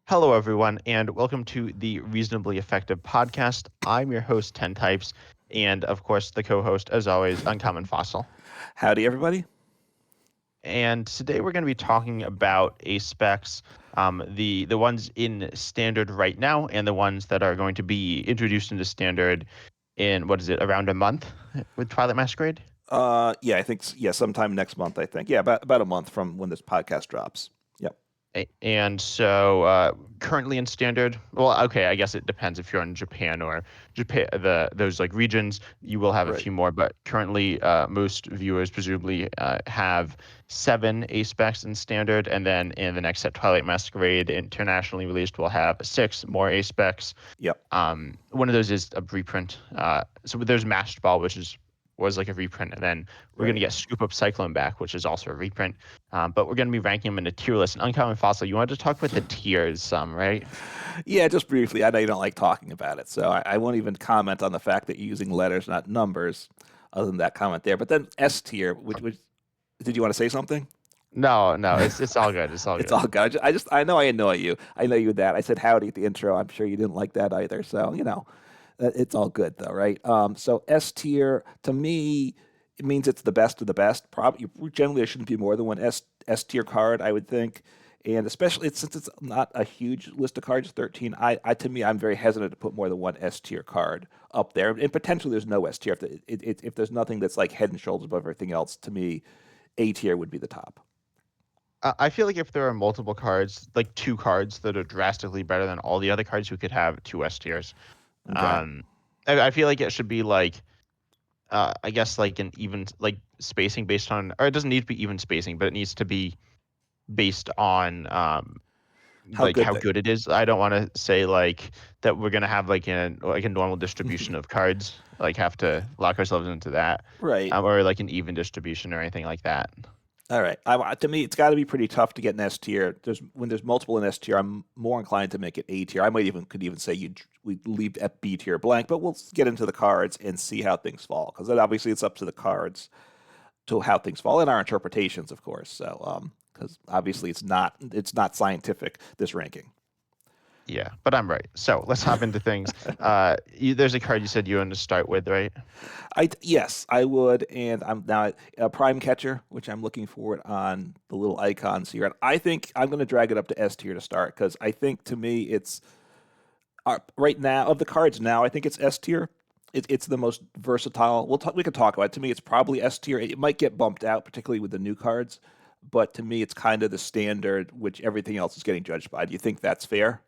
Hello, everyone, and welcome to the Reasonably Effective podcast. I'm your host, 10 Types, and of course, the co host, as always, Uncommon Fossil. Howdy, everybody. And today we're going to be talking about ace specs, the ones in standard right now, and the ones that are going to be introduced into standard in, what is it, around a month with Twilight Masquerade? Yeah, I think sometime next month. I think about a month from when this podcast drops. Yep. And so currently in standard, well, okay, I guess it depends if you're in Japan or Japan, those like regions, you will have a Right. few more, but currently most viewers presumably have 7 A specs in standard, and then in the next set, Twilight Masquerade internationally released will have 6 more A specs. Yep. One of those is a reprint. So there's Mashed Ball, which was like a reprint, and then we're gonna Right. get Scoop Up Cyclone back, which is also a reprint. But we're gonna be ranking them in a tier list. And Uncommon Fossil, you wanted to talk about the tiers, right? Yeah, just briefly. I know you don't like talking about it, so I won't even comment on the fact that you're using letters, not numbers. Other than that comment there, but then S tier, which did you want to say something? No, no, it's all good. It's all It's good. all good. I know I annoy you. I know you with that. I said howdy at the intro. I'm sure you didn't like that either. So it's all good though, right? So S tier to me, it means it's the best of the best. Probably generally there shouldn't be more than one S tier card, I would think, and especially since it's not a huge list of cards, 13. I to me, I'm very hesitant to put more than one S tier card up there, and potentially there's no S tier if there's nothing that's like head and shoulders above everything else. To me, A tier would be the top. I feel like if there are multiple cards, like 2 cards that are drastically better than all the other cards, we could have 2 S tiers. Okay. Um, I feel like it should be like I guess like an even like spacing based on, or it doesn't need to be even spacing, but it needs to be based on How like good how they good it is. I don't want to say like that we're gonna have like a normal distribution of cards, like have to lock ourselves into that, Right. or like an even distribution or anything like that. All right. To me, it's got to be pretty tough to get an S tier. When there's multiple in S tier, I'm more inclined to make it A tier. I could even say we leave at B tier blank, but we'll get into the cards and see how things fall because obviously it's up to the cards to how things fall and our interpretations, of course. So because obviously it's not scientific this ranking. Yeah, but I'm right. So let's hop into things. There's a card you said you wanted to start with, right? Yes, I would, and I'm now a prime catcher, which I'm looking for it on the little icons here. And I think I'm going to drag it up to S tier to start because I think to me it's right now of the cards now. I think it's S tier. It's the most versatile. We can talk about it. To me, it's probably S tier. It might get bumped out, particularly with the new cards, but to me, it's kind of the standard, which everything else is getting judged by. Do you think that's fair?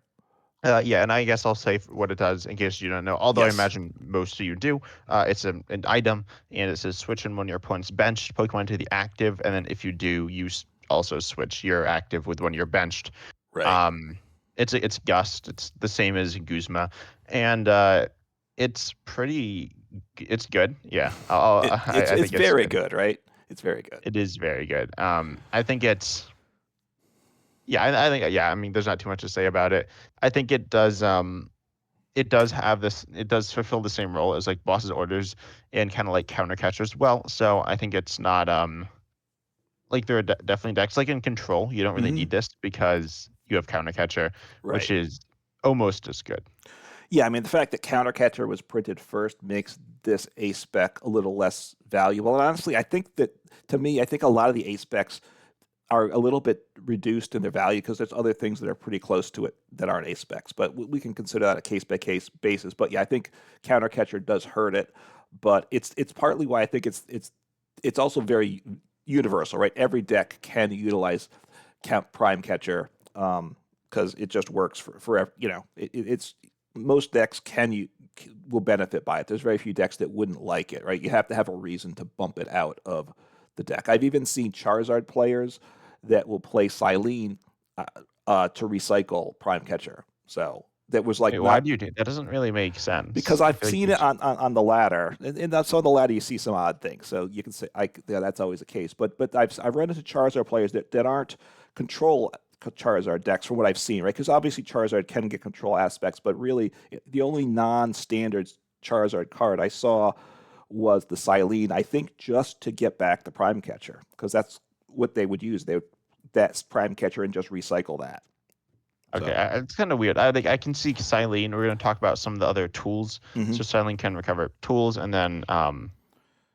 Yeah, and I guess I'll say what it does in case you don't know. Although I Yes. imagine most of you do. It's an item, and it says switch in one of your opponent's benched Pokemon to the active, and then if you do, also switch your active with one of your benched. Right. Um, it's Gust. It's the same as Guzma, and it's pretty. It's good. Yeah, I It's think it's very good. good, right? It's very good. It is very good. I think it's. Yeah, I think yeah. I mean, there's not too much to say about it. I think it does. It does have this. It does fulfill the same role as like boss's orders and kind of like counter catchers. Well, so I think it's not like there are definitely decks like in control. You don't really Hmm. need this because you have counter catcher, which Right. is almost as good. Yeah, I mean, the fact that Countercatcher was printed first makes this A spec a little less valuable. And honestly, I think that to me, I think a lot of the A specs are a little bit reduced in their value because there's other things that are pretty close to it that aren't A specs. But we can consider that a case by case basis. But yeah, I think Countercatcher does hurt it, but it's partly why I think it's also very universal, right? Every deck can utilize Prime Catcher because it just works for it's most decks will benefit by it. There's very few decks that wouldn't like it, right? You have to have a reason to bump it out of the deck. I've even seen Charizard players that will play Silene to recycle Prime Catcher. So that was like Wait, why not do you do that? Doesn't really make because sense. I I've feel like seen you. it on the ladder, and that's on the ladder you see some odd things. So you can say, yeah, that's always the case. But I've run into Charizard players that aren't control Charizard decks from what I've seen, right? Because obviously Charizard can get control aspects, but really the only non-standard Charizard card I saw was the Silene. I think just to get back the Prime Catcher because that's what they would use. That's Prime Catcher and just recycle that. Okay, So, it's kind of weird. I think I can see Silene. We're going to talk about some of the other tools. hmm So Silene can recover tools, and then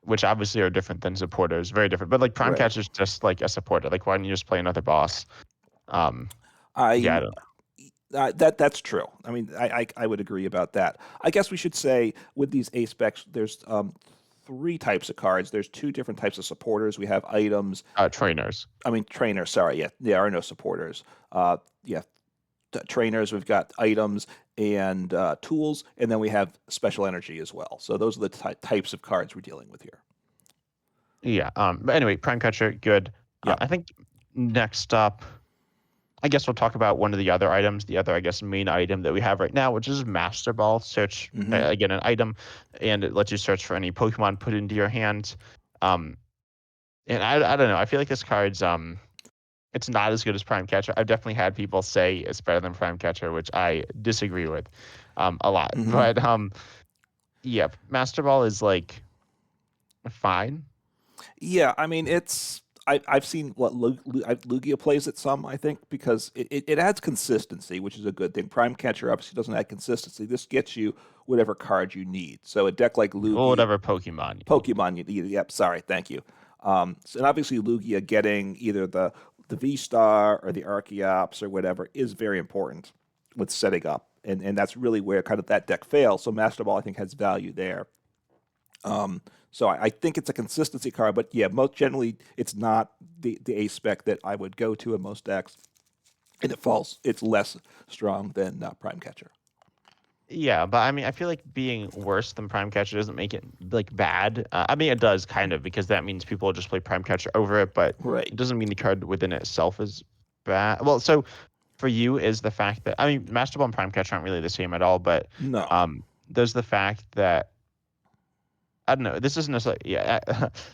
which obviously are different than supporters, very different. But like Prime right. Catcher's just like a supporter. Like why don't you just play another boss? Um, yeah, I I don't that's true. I mean, I would agree about that. I guess we should say with these A specs, there's three types of cards. There's two different types of supporters. We have items. trainers. I mean, trainers. Sorry, yeah, there are no supporters. Yeah, trainers. We've got items and tools, and then we have special energy as well. So those are the types of cards we're dealing with here. Yeah. But anyway, Prime Catcher, good. Yeah. I think next up, I guess we'll talk about one of the other items, the other, I guess, main item that we have right now, which is Master Ball. Search, hmm again, an item, and it lets you search for any Pokemon put into your hands. Um, and I don't know. I feel like this card's it's not as good as Prime Catcher. I've definitely had people say it's better than Prime Catcher, which I disagree with a lot. hmm But yeah, Master Ball is like fine. Yeah, I mean, I've seen what Lugia plays it some, I think, because it adds consistency, which is a good thing. Prime Catcher obviously doesn't add consistency. This gets you whatever card you need. So a deck like Or Lugia, whatever Pokemon you need. Pokemon you need. Yep, sorry, thank you. And obviously Lugia getting either the V Star or the Archeops or whatever is very important with setting up, and that's really where kind of that deck fails. So Master Ball I think has value there. So I think it's a consistency card, but yeah, most generally it's not the A spec that I would go to in most decks, and it's less strong than Prime Catcher. Yeah, but I mean, I feel like being worse than Prime Catcher doesn't make it like bad. I mean, it does kind of because that means people just play Prime Catcher over it, but Right. it doesn't mean the card within itself is bad. Well, so for you is the fact that I mean, Master Ball and Prime Catcher aren't really the same at all, but No. there's the fact that I don't know. This isn't necessarily yeah.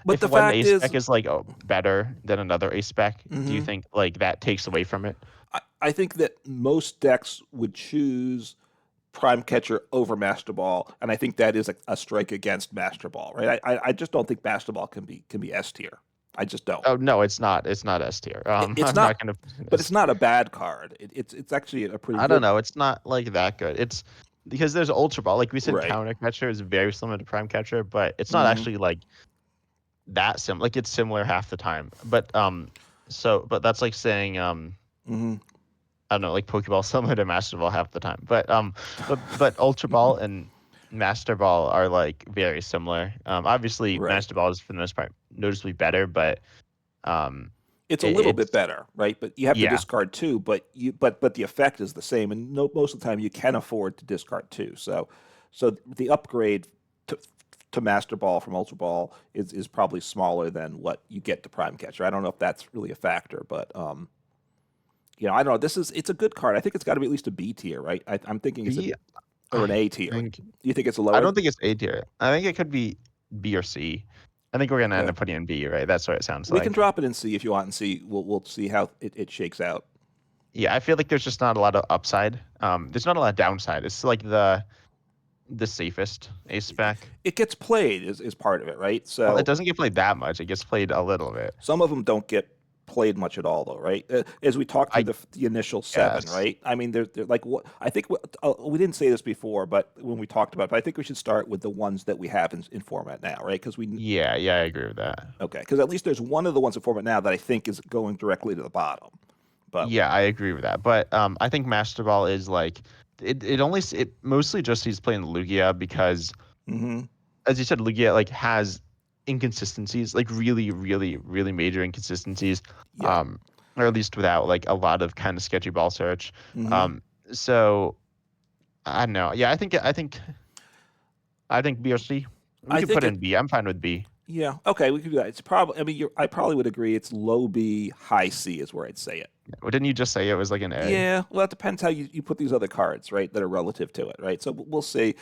But If the one fact ace is, spec is like better than another ace spec, do you mhm, think like that takes away from it? I think that most decks would choose Prime Catcher over Master Ball, and I think that is a strike against Master Ball, right? I just don't think Master Ball can be S tier. I just don't. Oh no, it's not. It's not S tier. It's I'm not not, gonna put it in but S it's tier. not a bad card. It's actually a pretty I don't good. know. It's not like that good. It's because there's Ultra Ball. Like we said, Right. Counter Catcher is very similar to Prime Catcher, but it's not hmm actually like that sim. Like it's similar half the time. But that's like saying hmm I don't know, like Pokeball similar to Master Ball half the time. But Ultra Ball and Master Ball are like very similar. Obviously Right. Master Ball is for the most part noticeably better, but um, It's a little bit it's better, right? But you have to yeah, discard two, but the effect is the same, and no, most of the time you can afford to discard two. So the upgrade to Master Ball from Ultra Ball is probably smaller than what you get to Prime Catcher. I don't know if that's really a factor, but I don't know. It's a good card. I think it's got to be at least a B tier, right? I'm thinking it's a B. or an I A tier. think Do you think it's a I lower? don't think it's A tier. I think it could be B or C. I think we're gonna end Okay, up putting in B, right? That's what it sounds we can like. drop it and see if you want, and see. We'll see how it shakes out. Yeah, I feel like there's just not a lot of upside. There's not a lot of downside. It's like the safest ace spec. It gets played is part of it, right? Well, it So doesn't get played that much. It gets played a little bit. some of them don't get played much at all, though, right? As we talked through I the initial seven, guess. right? I mean, they're like what I think. We didn't say this before, but when we talked about it, but I think we should start with the ones that we have in format now, right? Because we Yeah, yeah, I agree with that. okay, because at least there's one of the ones in format now that I think is going directly to the bottom. But Yeah, I agree with that. But I think Master Ball is like it mostly just he's playing Lugia because hmm as you said, Lugia like has inconsistencies, like really, really, really major inconsistencies, yeah, um, or at least without like a lot of kind of sketchy ball search. hmm Um, so I don't know. Yeah, I think B or C. We I could think put it. in B. I'm fine with B. Yeah, okay, we could do that. It's probably. I mean, I probably would agree. It's low B, high C is where I'd say it. Well, didn't you just say it was like an A? Yeah, well, it depends how you put these other cards, right, that are relative to it, right? So we'll see.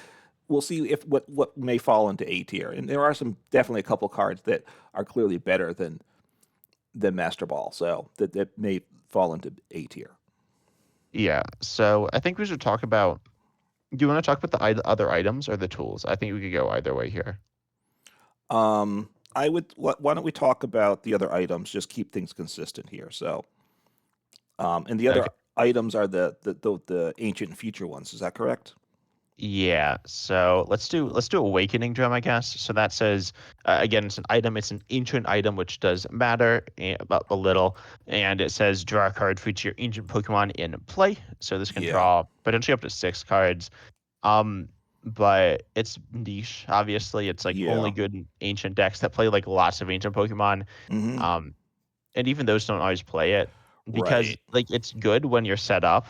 We'll see if what may fall into A tier, and there are some definitely a couple cards that are clearly better than Master Ball, so that may fall into A tier. Yeah. So I think we should talk about. Do you want to talk about the other items or the tools? I think we could go either way here. I would. Why don't we talk about the other items? Just keep things consistent here. So, and the other Okay. items are the ancient and future ones. Is that correct? Yeah, so let's do Awakening Drum, I guess. So that says again, it's an item. It's an ancient item which does matter about a little, and it says draw a card for each of your ancient Pokemon in play. So this can Yeah. draw potentially up to 6 cards. Um, but it's niche. Obviously, it's like only Yeah. good in ancient decks that play like lots of ancient Pokemon. Mm-hmm. Um, and even those don't always play it because Right. like it's good when you're set up,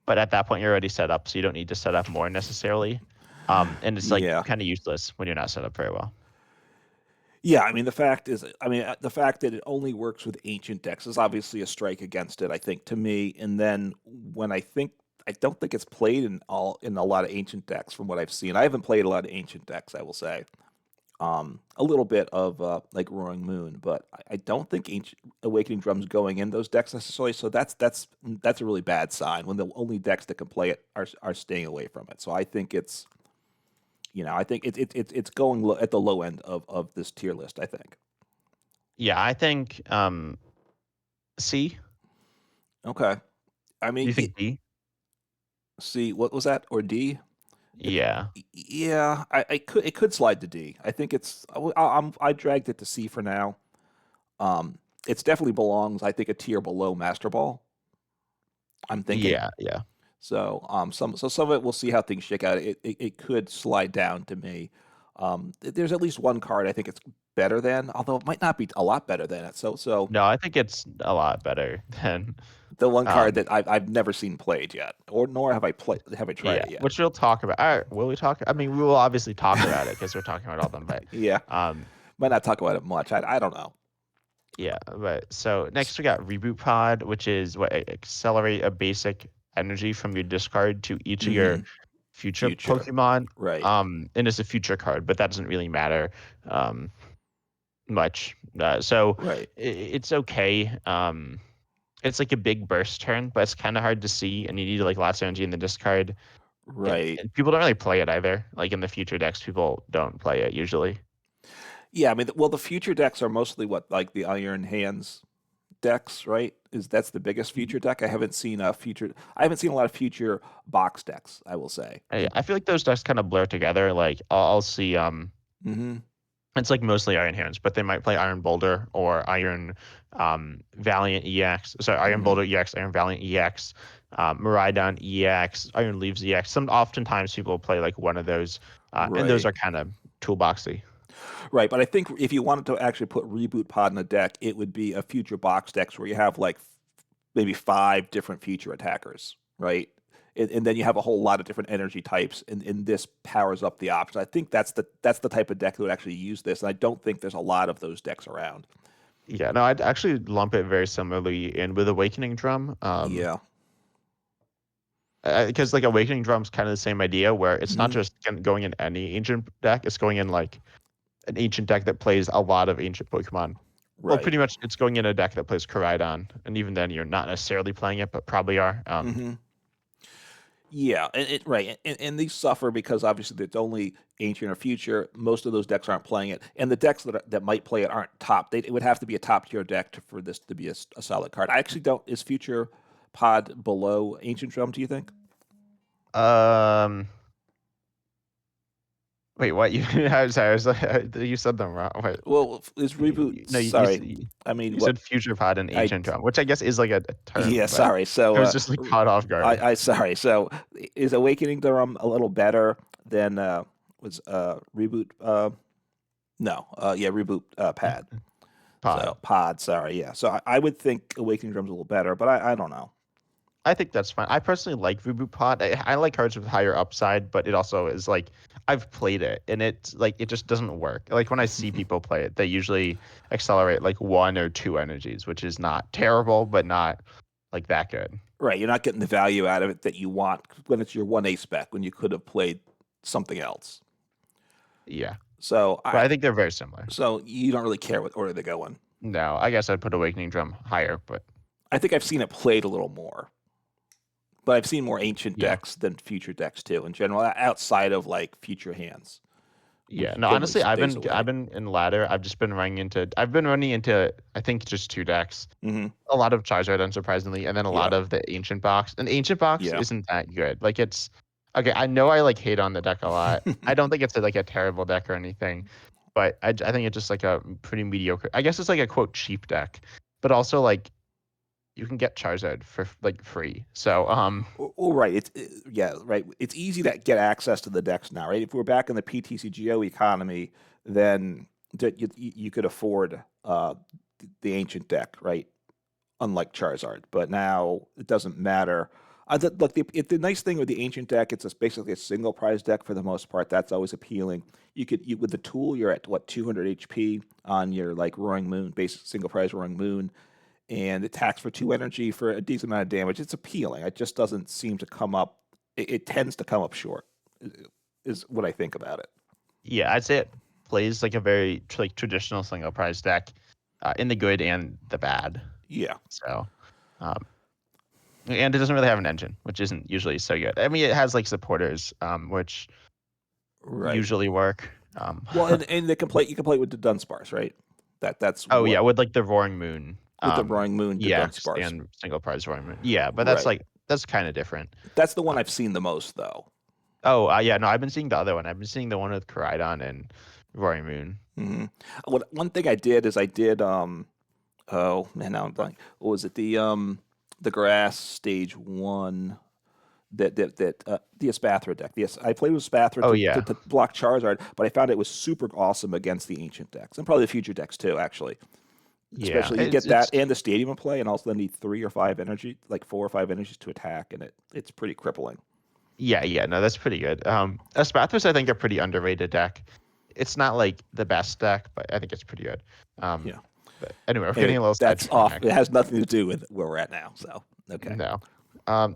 but at that point you're already set up, so you don't need to set up more necessarily. And it's like Yeah. kind of useless when you're not set up very well. Yeah, I mean the fact is, I mean the fact that it only works with ancient decks is obviously a strike against it, I think, to me. And then when I don't think it's played in a lot of ancient decks from what I've seen. I haven't played a lot of ancient decks, I will say. A little bit of like Roaring Moon, but I don't think Ancient Awakening Drum's going in those decks necessarily. So that's a really bad sign when the only decks that can play it are staying away from it. So I think I think it's going at the low end of this tier list. I think. Yeah, I think C. Okay. I Do mean, you think D? C, what was that? Or D? It, Yeah, yeah, I could it could slide to D. I think I dragged it to C for now. It's definitely belongs, I think, a tier below Master Ball. I'm thinking. yeah. Some of it we'll see how things shake out. It could slide down to me. There's at least one card I think it's better than, although it might not be a lot better than it. So No, I think it's a lot better than the one card um that I've never seen played yet, or nor have I tried yeah, it yet. which we'll talk about. All right, will we talk? I mean, we will obviously talk about it because we're talking about all of them, but Yeah, um might not talk about it much. I don't know. yeah, but so next we got Reboot Pod, which is what accelerate a basic energy from your discard to each of your Hmm. future Future, Pokemon. right, And it's a future card, but that doesn't really matter um much. So right, it's okay. It's like a big burst turn, but it's kind of hard to see, and you need like lots of energy in the discard. right. And people don't really play it either. Like in the future decks, people don't play it usually. Yeah, I mean, well, the future decks are mostly what like the Iron Hands decks, right? Is that's the biggest future deck? I haven't seen a lot of future box decks, I will say. I feel like those decks kind of blur together. Like I'll see Mm-hmm. it's like mostly Iron Hands, but they might play Iron Boulder or Iron Valiant EX. Sorry, Iron Mm-hmm. Boulder EX, Iron Valiant EX, Miraidon EX, Iron Leaves EX. Some oftentimes people play like one of those, and those Right. are kind of toolboxy. Right, but I think if you wanted to actually put Reboot Pod in a deck, it would be a future box decks where you have like maybe five different future attackers, right? And then you have a whole lot of different energy types, and this powers up the options. I think that's the type of deck that would actually use this, and I don't think there's a lot of those decks around. Yeah, no, I'd actually lump it very similarly in with Awakening Drum. Yeah. Because like Awakening Drum's kind of the same idea where it's not Hmm. just going in any ancient deck, it's going in like an ancient deck that plays a lot of ancient Pokemon. Well, Right. pretty much it's going in a deck that plays Koraidon, and even then you're not necessarily playing it, but probably are. Hmm. Yeah, right, and these suffer because obviously it's only ancient or future. Most of those decks aren't playing it, and the decks that might play it aren't top. It would have to be a top tier deck for this to be a solid card. I actually don't. Is Future Pod below Ancient Drum? Do you think? Um, wait, what? You? I'm sorry, I was like, you said them wrong. Wait, Well, is Reboot? no, Sorry, I mean you what? said Future Pod and I Ancient Drum, which I guess is like a Yeah, term, but sorry. So I was just like caught off guard. I sorry. So is Awakening Drum a little better than was Reboot? No, yeah, Reboot Pad. Pod. So Pod, sorry, yeah. So I would think Awakening Drum's a little better, but I don't know. I think that's fine. I personally like Reboot Pod. I like cards with higher upside, but it also is like I've played it and it's like it just doesn't work. Like when I see people play it, they usually accelerate like 1 or 2 energies, which is not terrible, but not like that good. Right, you're not getting the value out of it that you want when it's your 1A spec when you could have played something else. Yeah. So But I I think they're very similar. so you don't really care what order they go in. No, I guess I'd put Awakening Drum higher, but I think I've seen it played a little more, but I've seen more ancient yeah. decks than future decks too in general, outside of like future hands. Yeah, no, Generally honestly, stays I've away. been in ladder. I've been running into I think just two decks. Hmm. A lot of Charizard, unsurprisingly, and then a Yeah, lot of the Ancient Box. And Ancient Box yeah. isn't that good. Like it's okay. I know I like hate on the deck a lot. I don't think it's like a terrible deck or anything, but I think it's just like a pretty mediocre. I guess it's like a quote cheap deck, but also like you can get Charizard for like free. So Oh, right. Yeah, right. It's easy to get access to the decks now, right? If we're back in the PTCGO economy, then you could afford the ancient deck, right? Unlike Charizard, but now it doesn't matter. Look, the nice thing with the ancient deck, basically a single prize deck for the most part. That's always appealing. With the tool, you're at what 200 HP on your like Roaring Moon, basic single prize Roaring Moon, and attacks for 2 energy for a decent amount of damage. It's appealing. It just doesn't seem to come up. It tends to come up short, is what I think about it. yeah, I'd say it plays like a very like traditional single prize deck, in the good and the bad. Yeah, So, um, and it doesn't really have an engine, which isn't usually so good. I mean, it has like supporters, which right. usually work. Well, and you can play with the Dunsparce, right? That's Oh yeah, what with like the Roaring Moon, with the Roaring Moon, the EX Dunsparce. and single prize Roaring Moon. Yeah, but Right. that's kind of different. That's the one Uh, I've seen the most, though. oh yeah, no, I've been seeing the other one. I've been seeing the one with Koraidon and Roaring Moon. Hmm. One thing I did is I did oh man, now I'm blank. What was it? The grass stage one the Espathra deck. Yes, I played with Espathra Oh to yeah, block Charizard, but I found it was super awesome against the ancient decks and probably the future decks too. Actually, yeah. especially you get that and the stadium in play, and also then need 3 or 5 energy, like 4 or 5 energies to attack, and it's pretty crippling. Yeah. No, that's pretty good. Espathras, I think, are pretty underrated deck. It's not like the best deck, but I think it's pretty good. Um, Yeah, but anyway, we're and getting a little that's off. sidetracked. It has nothing to do with where we're at now. So okay. No.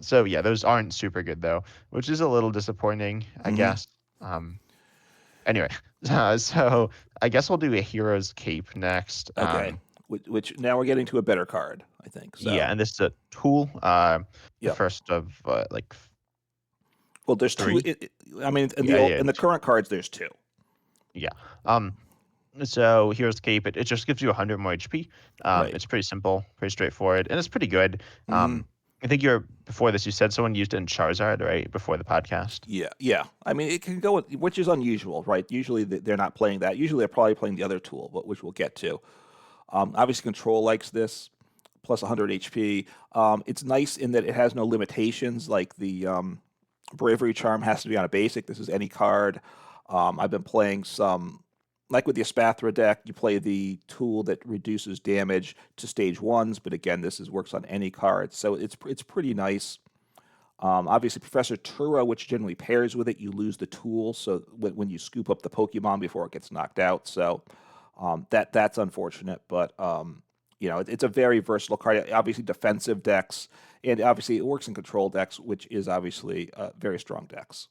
So yeah, those aren't super good though, which is a little disappointing, I Hmm. guess. Anyway, so I guess we'll do a hero's cape next. Okay. Which now we're getting to a better card, I think. Yeah, So and this is a tool. The yep. first of like Well, there's two. three. I mean, Yeah. in the current cards, there's two. Yeah. So hero's cape. It just gives you 100 more HP. Right. It's pretty simple, pretty straightforward, and it's pretty good. Hmm. I think you're before this. You said someone used it in Charizard, right? Before the podcast. Yeah. Yeah. I mean, it can go, which is unusual, right? Usually they're not playing that. Usually they're probably playing the other tool, but which we'll get to. Obviously, Control likes this, plus 100 HP. It's nice in that it has no limitations, like the Bravery Charm has to be on a basic. This is any card. I've been playing some, like with the Espathra deck, you play the tool that reduces damage to stage ones, but again, works on any card, so it's pretty nice. Obviously, Professor Tura, which generally pairs with it, you lose the tool, so when you scoop up the Pokemon before it gets knocked out, so that's unfortunate, but it's a very versatile card. Obviously, defensive decks, and obviously it works in control decks, which is obviously very strong decks.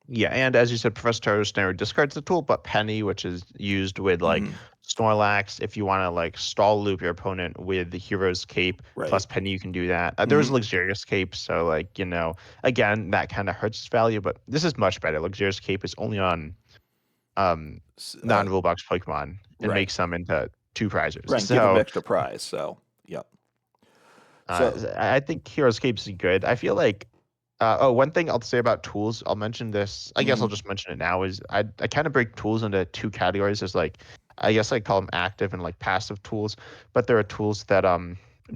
Yeah, and as you said, Professor Toadstool discards the tool, but Penny, which is used with like Hmm. Snorlax, if you want to like stall loop your opponent with the hero's cape Right. plus Penny, you can do that. There's Hmm. luxurious cape, so like again, that kind of hurts its value, but this is much better. Luxurious cape is only on um S- Uh, non-rule box Pokemon and right. makes them into two prizes. Right. And give them So extra prize. So, yep. So, I think hero's cape is good. I feel like one thing I'll say about tools, I'll mention this. I guess hmm I'll just mention it now. Is I kind of break tools into two categories. As like, I guess I call them active and like passive tools. But there are tools that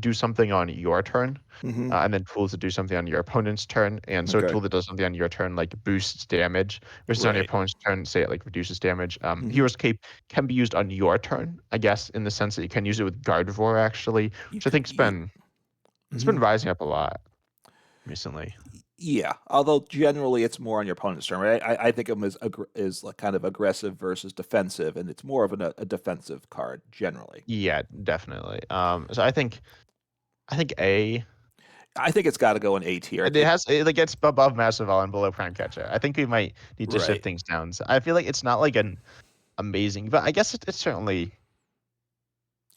do something on your turn, hmm and then tools that do something on your opponent's turn. And so a okay. tool that does something on your turn like boosts damage, versus on your Right. opponent's turn, say it like reduces damage. Hmm. Hero's cape can be used on your turn, I guess, in the sense that you can use it with Gardevoir actually, You which I could, think's been it's hmm been rising up a lot recently. Yeah. Although generally it's more on your opponent's turn, right? I think of them as like kind of aggressive versus defensive, and it's more of a defensive card generally. Yeah, definitely. So I think A, I think it's got to go in A tier. and it gets above Massive and below Prime Catcher. I think we might need to shift Right. things down. So I feel like it's not like an amazing, but I guess it's certainly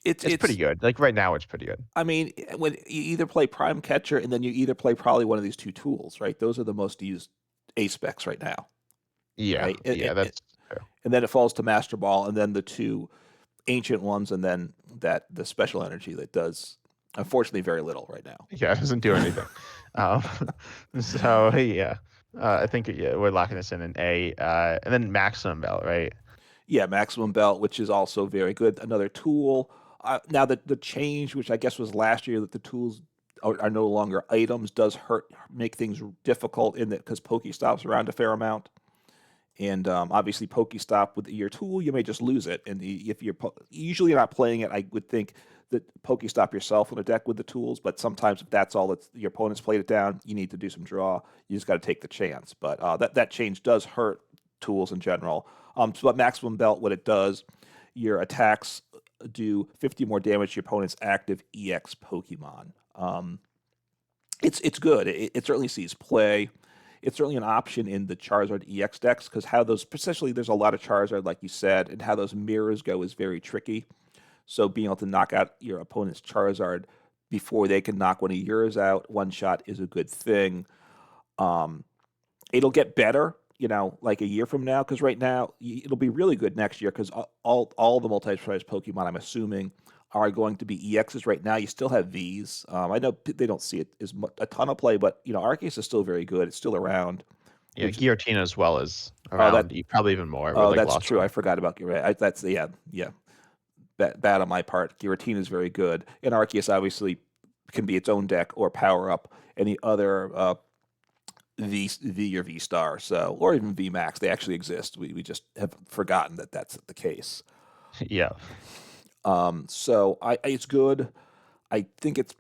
it's pretty It's good. Like right now, it's pretty good. I mean, when you either play Prime Catcher and then you either play probably one of these two tools, right? Those are the most used A specs right now, Yeah, right? yeah, that's true. and then it falls to Master Ball, and then the two ancient ones, and then the special energy that does unfortunately very little right now. Yeah, it doesn't do anything. Um, so yeah, I think yeah, we're locking this in an A, and then maximum belt, right? Yeah, Maximum Belt, which is also very good. Another tool. Now the change, which I guess was last year, that the tools are no longer items, does make things difficult in that because Pokestops around a fair amount. And obviously, Pokestop with your tool, you may just lose it. And if you're usually not playing it, I would think that Pokestop yourself on a deck with the tools. But sometimes, if that's all that your opponent's played it down, you need to do some draw. You just got to take the chance. But that change does hurt tools in general. But Maximum Belt, what it does, your attacks do 50 more damage to your opponent's active EX Pokemon. It's good. It certainly sees play. It's certainly an option in the Charizard EX decks because how those, especially there's a lot of Charizard, like you said, and how those mirrors go is very tricky. So being able to knock out your opponent's Charizard before they can knock one of yours out, one shot is a good thing. Um, it'll get better, like a year from now, because right now it'll be really good next year because all the multi-prize Pokemon, I'm assuming, are going to be EXs right now. You still have Vs. I know they don't see it as a ton of play, but Arceus is still very good. It's still around. Yeah, Giratina as well as Oh, that around, probably even more with like that's Lost true. I Run. forgot about Giratina. That's yeah. Bad on my part. Giratina is very good, and Arceus obviously can be its own deck or power up any other V or V Star, so or even V Max. They actually exist. We just have forgotten that that's the case. Yeah. So it's good. I think it's.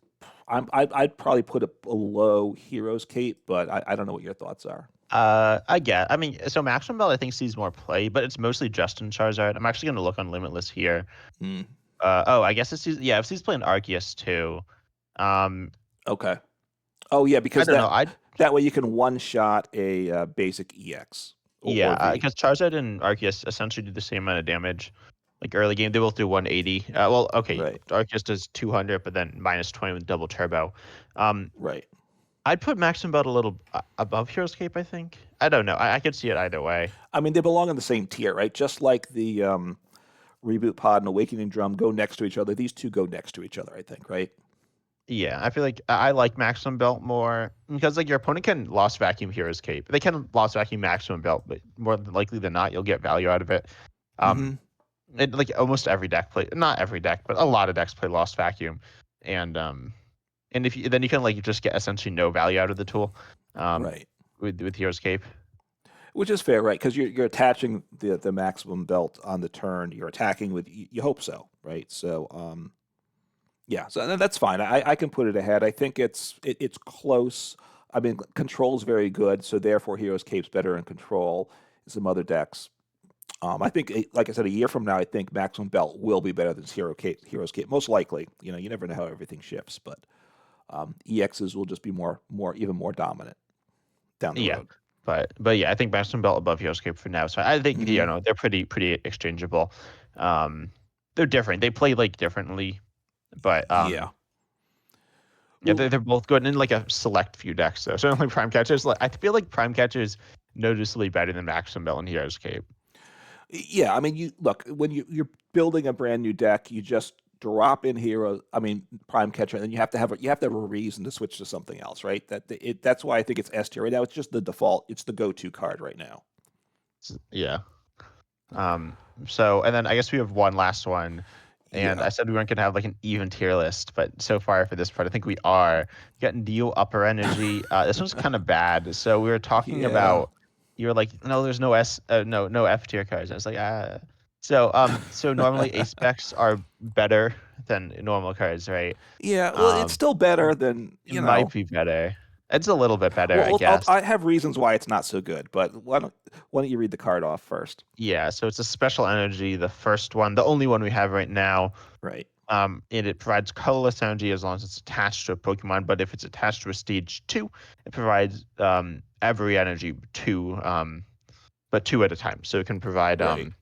I'd probably put it below Hero's Cape, but I don't know what your thoughts are. I mean, so Maximum Belt I think sees more play, but it's mostly just in Charizard. I'm actually gonna look on Limitless here. Mm, Oh, I guess if he's playing Arceus too. Um, okay. Oh yeah, I because don't know. I that way you can one shot a basic EX or Yeah, V. because Charizard and Arceus essentially do the same amount of damage. Like early game, they both do 180. Well, okay, Right. Arceus does 200, but then minus 20 with double turbo. Um, Right. I'd put Maximum Belt a little above Hero's Cape, I think. I don't know. I could see it either way. I mean, they belong in the same tier, right? Just like the Reboot Pod and Awakening Drum go next to each other. These two go next to each other, I think, right? Yeah, I feel like I like Maximum Belt more because like your opponent can Lost Vacuum Hero's Cape. They can Lost Vacuum Maximum Belt, but more likely than not, you'll get value out of it. Mm-hmm. Um, like almost every deck play, not every deck, but a lot of decks play Lost Vacuum, and if you then you can like just get essentially no value out of the tool, um, Right. with Hero's Cape. Which is fair, right? Because you're attaching the maximum belt on the turn. You're attacking with you hope so, right? So yeah, so that's fine. I can put it ahead. I think it's close. I mean, control's very good, so therefore Heroes Cape's better in control. Some other decks. I think, like I said, a year from now, I think Maximum Belt will be better than Heroes Cape, most likely. You never know how everything shifts, but EXs will just be even more dominant down the Yeah, road. but yeah, I think Maximum Belt above Hero's Cape for now. So I think Hmm. they're pretty exchangeable. Um, they're different. They play like differently, but Yeah. yeah, Well, they're both good in like a select few decks though. Certainly Prime Catchers. Like I feel like Prime Catchers noticeably better than Maximum Belt and Hero's Cape. yeah. I mean, you look when you're building a brand new deck, you just drop in hero. I mean, Prime Catcher, and then you have to have a reason to switch to something else, right? That's why I think it's S tier right now. It's just the default. It's the go-to card right now. Yeah. Um, so and then I guess we have one last one. And Yeah. I said we weren't gonna have like an even tier list, but so far for this part, I think we are. We got Neo Upper Energy. This one's kind of bad. So we were talking Yeah. about. You were like, no, there's no F tier cards. I was like, ah. So normally ace specs are better than normal cards, right? Yeah. Well, it's Um, still better than it might be better. It's a little bit better, I Well, guess. I have reasons why it's not so good, but why don't you read the card off first? Yeah. So it's a special energy, the first one, the only one we have right now. Right. It provides colorless energy as long as it's attached to a Pokemon, but if it's attached to a stage 2, it provides every energy but two at a time. So it can provide Right.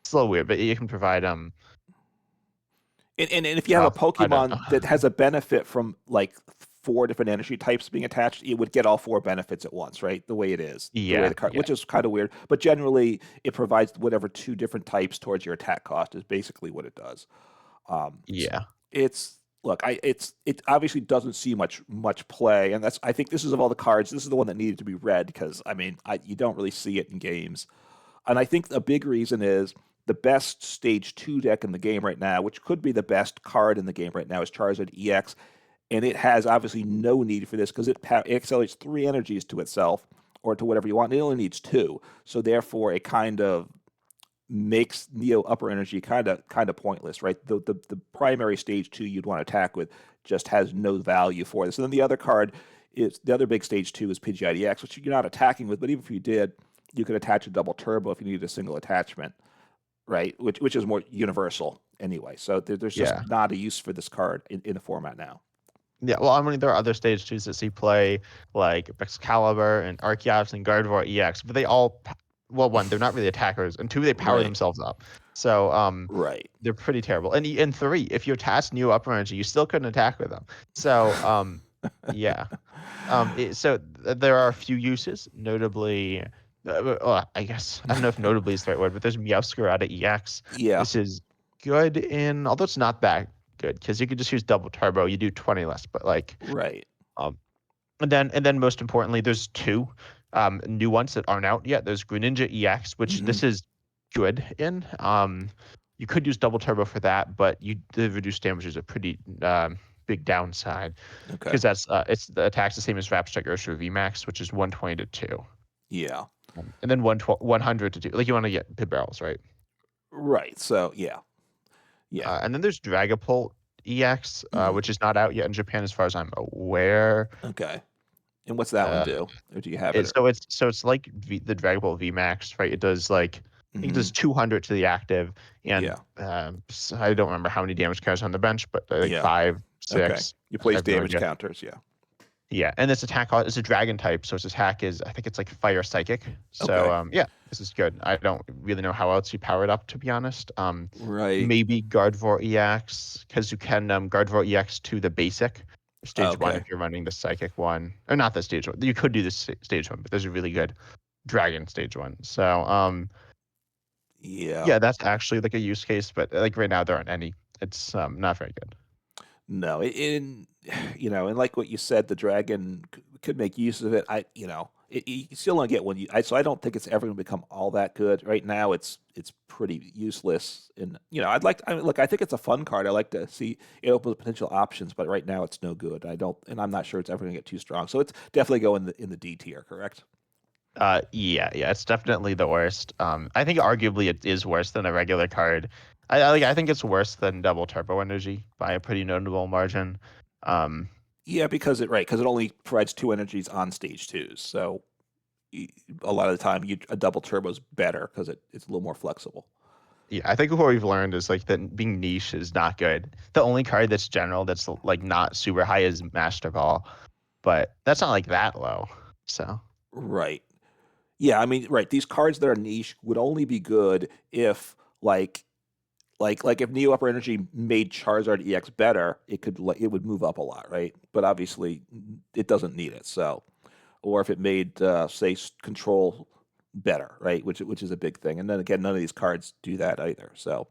it's a little weird, but it can provide And if you have a I don't Pokemon know. that has a benefit from like 4 different energy types being attached, it would get all 4 benefits at once, right? The way it is, the way Yeah, the card, yeah, which is kind of weird, but generally it provides whatever 2 different types towards your attack cost is basically what it does. yeah, It's look, it obviously doesn't see much play, and that's I think this is of all the cards, this is the one that needed to be read because I mean, you don't really see it in games, and I think a big reason is the best stage 2 deck in the game right now, which could be the best card in the game right now, is Charizard EX, and it has obviously no need for this because it accelerates 3 energies to itself or to whatever you want. And it only needs 2, so therefore it kind of makes Neo upper energy kind of pointless, right? The primary stage 2 you'd want to attack with just has no value for this. And then the other card is the other big stage 2 is Pidgeotto, which you're not attacking with, but even if you did, you could attach a double turbo if you needed a single attachment, right? Which is more universal anyway. So there's just yeah. not a use for this card in the format now. Yeah, well, I mean, there are other stage twos that see play, like Excalibur and Archeops and Gardevoir EX, but they all, well, one, they're not really attackers, and two, they power Right. themselves up. So, Right. they're pretty terrible. And three, if you attach Neo Upper Energy, you still couldn't attack with them. So, yeah. There are a few uses, notably, I guess, I don't know if notably is the right word, but there's Meowscar out of EX. Yeah. This is good although it's not that good because you could just use double turbo. You do 20 less, but like, Right. um, and then most importantly, there's two new ones that aren't out yet. There's Greninja EX, which Hmm. this is good in. You could use double turbo for that, but the reduced damage is a pretty big downside Okay. because it's the attack's the same as Rapstrike Urshifu VMAX, which is 120 to 2. Yeah. And then 100 to 2. Like you want to get pit barrels, right? Right. So yeah. Yeah. And then there's Dragapult EX, Hmm. which is not out yet in Japan as far as I'm aware. Okay. And what's that one Uh, do? Or do you have it? it's so it's like the Dragapult VMAX, right? It does like I think it Hmm. does 200 to the active, and Yeah. I don't remember how many damage carries on the bench, but like Yeah. five, Okay. six. You I place have no damage idea. counters. Yeah. Yeah, and its attack is a dragon type, so its attack is I think it's like fire psychic. So Okay. yeah, this is good. I don't really know how else you power it up to be honest. Right. Maybe Gardevoir EX because you can Gardevoir EX to the basic stage one Okay. if you're running the psychic one, or not the stage one. You could do the stage one, but there's a really good dragon stage one. So Yeah. yeah, that's actually like a use case, but like right now there aren't any. It's not very good. No. In and like what you said, the dragon could make use of it. You still don't get one. So I don't think it's ever going to become all that good. Right now, it's pretty useless. And look, I think it's a fun card. I like to see it open with potential options, but right now it's no good. I don't, and I'm not sure it's ever going to get too strong. So it's definitely going in the D tier. Correct? Yeah, it's definitely the worst. I think arguably it is worse than a regular card. I think it's worse than double turbo energy by a pretty notable margin. Um, Yeah, because it only provides 2 energies on stage 2s. So a lot of the time, a double turbo is better because it's a little more flexible. yeah, I think what we've learned is like that being niche is not good. The only card that's general that's like not super high is Master Ball, but that's not like that low. So Right. Yeah, I mean, right. These cards that are niche would only be good if like if Neo Upper Energy made Charizard EX better, it would move up a lot, right? But obviously, it doesn't need it. So, or if it made say Control better, right? Which is a big thing. And then again, none of these cards do that either. So,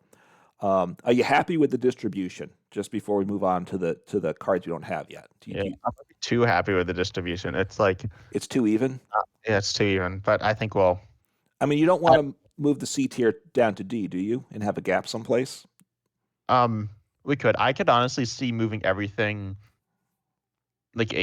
are you happy with the distribution? Just before we move on to the cards you don't have yet, yeah, I'm not too happy with the distribution. It's like it's too even. yeah, it's too even, but I think well, I mean, you don't I, want to move the C tier down to D, do you? And have a gap someplace? um, we could. I could honestly see moving everything like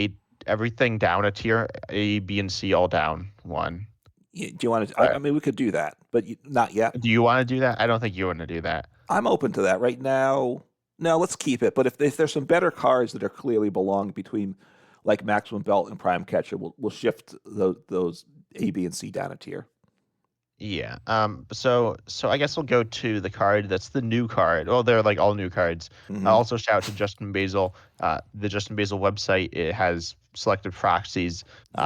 everything down a tier, A, B, and C all down one. Do you want to? I But mean, we could do that, but not yet. do you want to do that? I don't think you want to do that. I'm open to that right now. No, let's keep it. But if there's some better cards that are clearly belong between like Maximum Belt and Prime Catcher, we'll shift those A, B, and C down a tier. Yeah. So I guess we'll go to the card that's the new card. Well, they're like all new cards. Hmm. Also shout out to Justin Basil. The Justin Basil website it has selected proxies,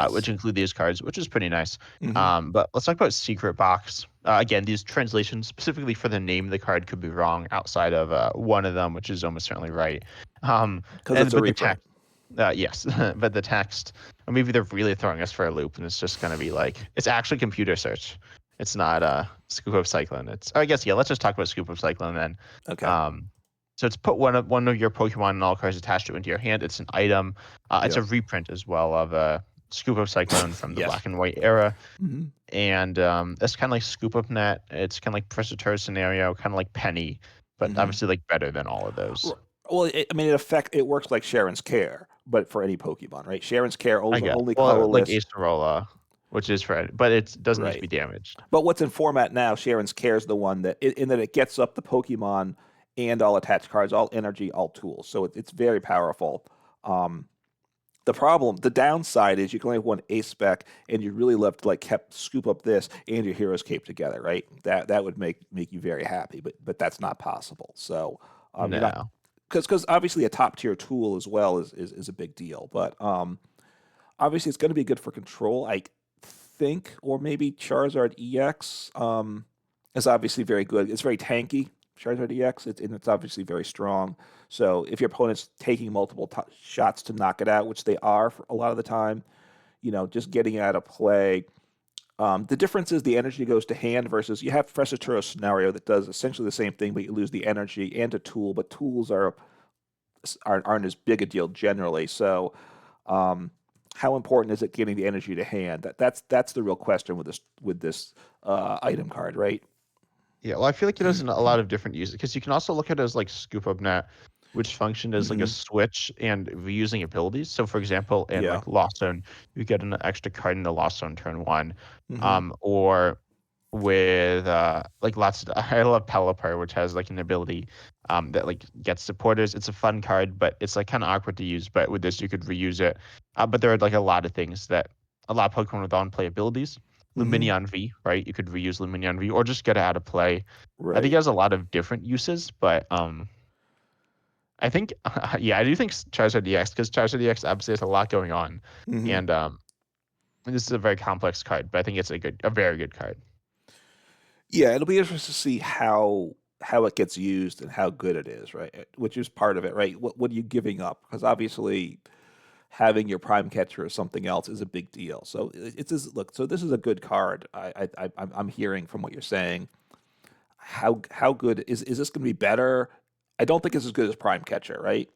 which Yes. include these cards, which is pretty nice. Hmm. But let's talk about Secret Box. Again, these translations specifically for the name of the card could be wrong outside of one of them, which is almost certainly right. Because And it's a but the reprint. text. Yes, but the text, or maybe they're really throwing us for a loop, and it's just gonna be like it's actually computer search. It's not Scoop of Cyclone. It's I guess yeah. Let's just talk about Scoop of Cyclone then. Okay. Um, so it's put one of your Pokemon and all cards attached to it into your hand. It's an item. It's Yeah. a reprint as well of Scoop of Cyclone from the Yes. Black and White era, Hmm. and it's kind of like Scoop of Net. It's kind of like Precipitor scenario, kind of like Penny, but Hmm. obviously like better than all of those. Well, I mean, it works like Sharon's Care, but for any Pokemon, right? Sharon's Care I also get only well like colorless, Acerola, which is for but it doesn't need to right? be damaged. But what's in format now, Sharon's Care is the one that in that it gets up the Pokemon and all attached cards, all energy, all tools. So it's very powerful. Um, the downside is you can only have one ace spec, and you really love to like kept scoop up this and your Hero's Cape together, right? That would make you very happy, but that's not possible. So you're not No. because obviously a top tier tool as well is a big deal. But obviously it's going to be good for control, I think, or maybe Charizard EX is obviously very good. It's very tanky. Charizard EX, and it's obviously very strong. So if your opponent's taking multiple shots to knock it out, which they are for a lot of the time, just getting it out of play. The difference is the energy goes to hand versus you have Fresaturo scenario that does essentially the same thing, but you lose the energy and a tool. But tools aren't as big a deal generally. So, um, how important is it getting the energy to hand? That's the real question with this item card, right? Yeah, well, I feel like it has a lot of different uses because you can also look at it as like Scoop Up Net, which functioned as like a Hmm. switch and reusing abilities. So, for example, in Yeah. like Lost Zone, you get an extra card in the Lost Zone turn one, Hmm. or with like lots of I love Pelipper, which has like an ability that like gets supporters. It's a fun card, but it's like kind of awkward to use. But with this, you could reuse it. But there are like a lot of things that a lot of Pokemon with on play abilities. Hmm. Luminion V, right? You could reuse Luminion V or just get it out of play. I think Right. it has a lot of different uses, but I think yeah, I do think Charizard DX because Charizard DX obviously has a lot going on, Hmm. and this is a very complex card, but I think it's a very good card. Yeah, it'll be interesting to see how it gets used and how good it is, right? Which is part of it, right? What are you giving up? Because obviously having your prime catcher or something else is a big deal. So it's this look. So this is a good card. I'm hearing from what you're saying. How good is this going to be better? I don't think it's as good as prime catcher, right?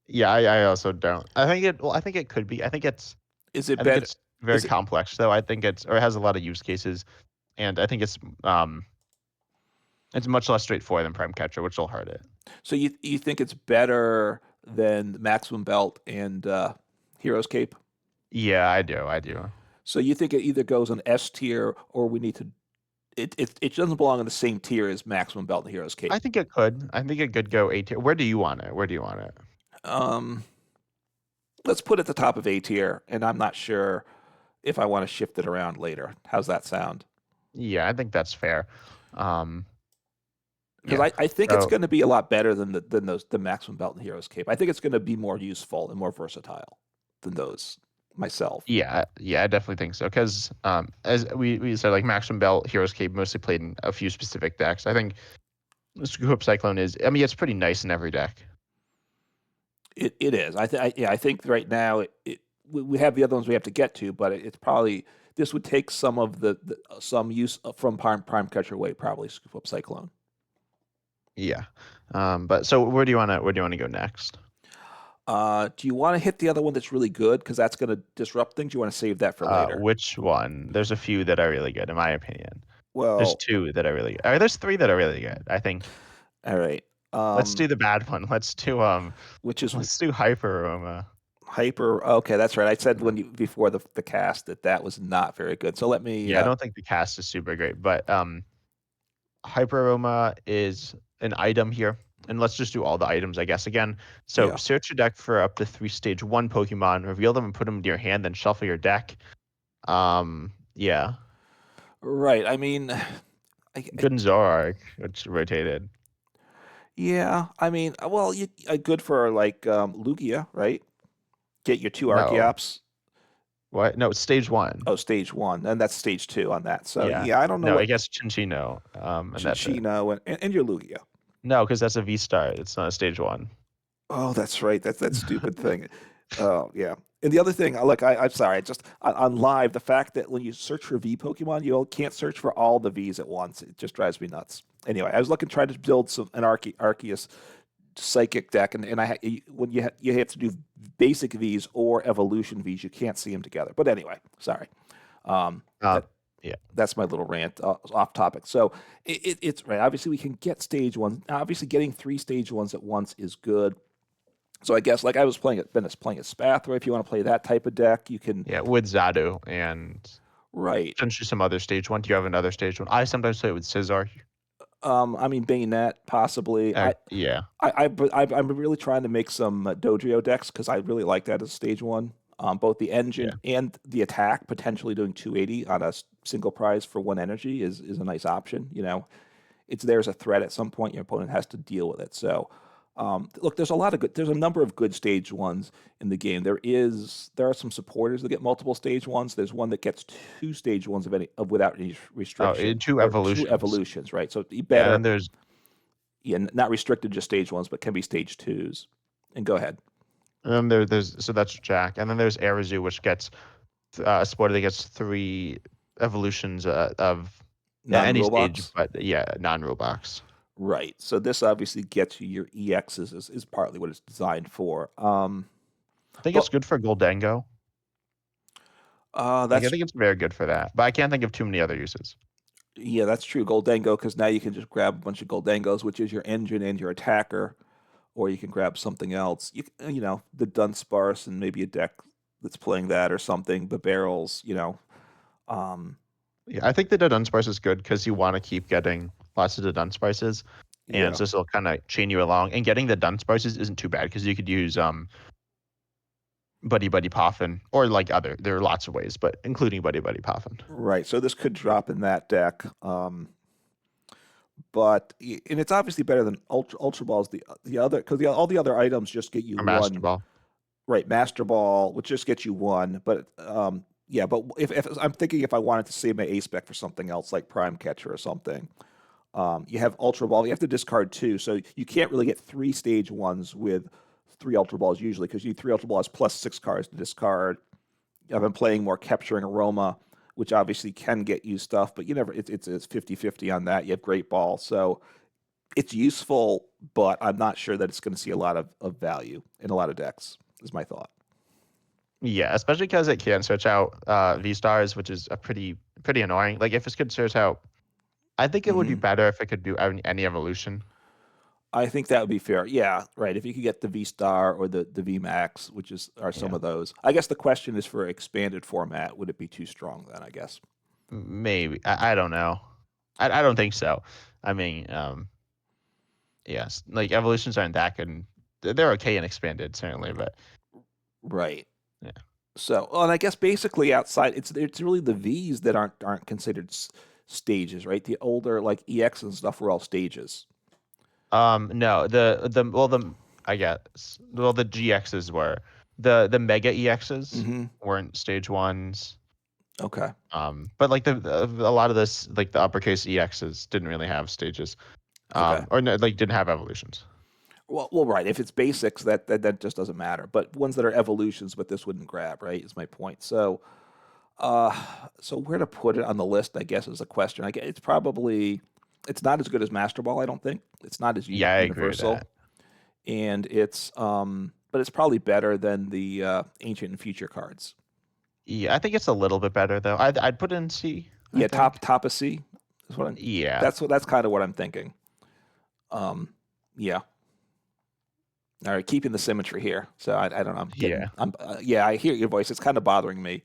Yeah, I also don't. I think it. Well, I think it could be. Is it I think better? it's very Is it complex, though. I think it's or it has a lot of use cases, and I think it's much less straightforward than Prime Catcher, which will hurt it. so you think it's better than Maximum Belt and Hero's Cape? Yeah, I do. I do. So you think it either goes on S tier or we need to it doesn't belong in the same tier as Maximum Belt and Hero's I Cape. think it could. I think it could go A tier. Where do you want it? Where do you want it? Um, let's put it at the top of A tier, and I'm not sure if I want to shift it around later. How's that sound? Yeah, I think that's fair. Um, Because yeah. I think it's So going to be a lot better than the Maximum Belt and Hero's Cape. I think it's going to be more useful and more versatile than those myself. yeah, I definitely think so. Because as we said, like Maximum Belt, Heroes Cape mostly played in a few specific decks. I think Scoop Up Cyclone is. I mean, it's pretty nice in every deck. It is. I think right now we have the other ones we have to get to, but it's probably this would take some of the some use from Prime Catcher away. Probably Scoop Up Cyclone. Yeah. But so where do you want to go next? Do you want to hit the other one that's really good because that's going to disrupt things? You want to save that for later? Which one? There's a few that are really good, in my opinion. There's Well, two that are really good. Or there's three that are really good. I think. all right. Let's do the bad one. Which is Let's do Hyper Aroma. hyper. Okay, that's right. I said when you before the cast that was not very good. So let me. Yeah, I don't think the cast is super great, but Hyper Aroma is an item here. And let's just do all the items, I guess, again. So Yeah. search your deck for up to 3 stage 1 Pokemon, reveal them and put them into your hand, then shuffle your deck. Yeah. Right. I mean, Good in Zoroark, which rotated. yeah. I mean, well, good for like Lugia, right? Get your two No. Archeops. What? No, it's stage 1. Oh, stage one, and that's stage two on that. So Yeah. yeah, I don't know No, I what guess Chinchino. And that's it. Chinchino and your Lugia. No, because that's a V star. It's not a stage 1. Oh, that's right. That's that stupid thing. Oh yeah. And the other thing, like I'm sorry, just on live, the fact that when you search for V Pokemon, you can't search for all the Vs at once. It just drives me nuts. Anyway, I was looking trying to build an Arceus psychic deck, and when you have to do basic Vs or evolution Vs, you can't see them together. But anyway, sorry. Um, Um, that yeah, that's my little rant off topic. So it's right. Obviously, we can get stage ones. Obviously, getting three stage ones at once is good. So I guess like I was playing at Venice, playing at Spathra. If you want to play that type of deck, you can. yeah, with Zadu and Right. potentially some other stage one. Do you have another stage one? I sometimes play it with Scizor. I mean Bayonet possibly. Yeah, I'm really trying to make some Dodrio decks because I really like that as stage one. Both the yeah. engine and the attack, potentially doing 280 on a single prize for one energy is a nice option. You know, it's there's a threat at some point. Your opponent has to deal with it. So, look, there's a number of good stage ones in the game. There are some supporters that get multiple stage ones. There's one that gets two stage ones without any Oh, restriction, two or two evolutions. evolutions, right? So be Yeah, and better, then there's yeah, not restricted just stage ones, but can be stage twos. And go ahead, there's so that's Jack, and then there's Arazu, which gets a supporter that gets three evolutions of any non-rule stage, box, but yeah, non-rule box. right? So this obviously gets you your EXs is partly what it's designed for. I think it's But good for Goldango. Like I that's think it's very good for that, but I can't think of too many other uses. Yeah, that's true. Goldango, because now you can just grab a bunch of Goldangos, which is your engine and your attacker, or you can grab something else. The Dunsparce and maybe a deck that's playing that or something. The barrels, um, Yeah, I think the Dunsparce is good because you want to keep getting lots of the Dunsparces, and yeah, so this will kind of chain you along. And getting the Dunsparces isn't too bad because you could use Buddy Buddy Poffin or like other. There are lots of ways, but including Buddy Buddy Poffin. right. So this could drop in that deck. And it's obviously better than Ultra Balls. The other because all the other items just get you Or Master one. Ball. Right, Master Ball, which just gets you one. But yeah, but if I'm thinking if I wanted to save my A spec for something else like Prime Catcher or something, you have Ultra Ball. You have to discard two, so you can't really get three stage ones with three Ultra Balls usually because you need three Ultra Balls plus 6 cards to discard. I've been playing more Capturing Aroma, which obviously can get you stuff, but you never. It's 50-50 on that. You have Great Ball, so it's useful, but I'm not sure that it's going to see a lot of value in a lot of decks. Is my thought. Yeah, especially because it can search out V stars, which is a pretty annoying. Like if it could search out, I think it would be Hmm. better if it could do any evolution. I think that would be fair. Yeah, right. If you could get the V Star or the V Max, which are some Yeah, of those. I guess the question is for expanded format, would it be too strong then? I guess. maybe. I don't know. I don't think so. I mean, yes, like evolutions aren't that good. They're okay and expanded certainly, but Right. yeah. So, and I guess basically outside, it's really the V's that aren't considered stages, right? The older like EX and stuff were all stages. No, I guess the GXs were the Mega EXs Hmm. weren't stage ones. Okay. But like a lot of this like the uppercase EXs didn't really have stages. Okay. Or no, like didn't have evolutions. Well, right. If it's basics, that just doesn't matter. But ones that are evolutions, but this wouldn't grab, right? Is my point. Uh, so where to put it on the list, I guess, is a question. I guess it's not as good as Master Ball. I don't think it's not as Yeah, I agree with universal, that. and but it's probably better than the Ancient and Future cards. Yeah, I think it's a little bit better though. I'd put it in C, I Yeah, think. top of C is what I'm. Yeah. That's kind of what I'm thinking. Um, yeah. All right, keeping the symmetry here. So I don't know. Yeah. Yeah, I hear your voice. It's kind of bothering me.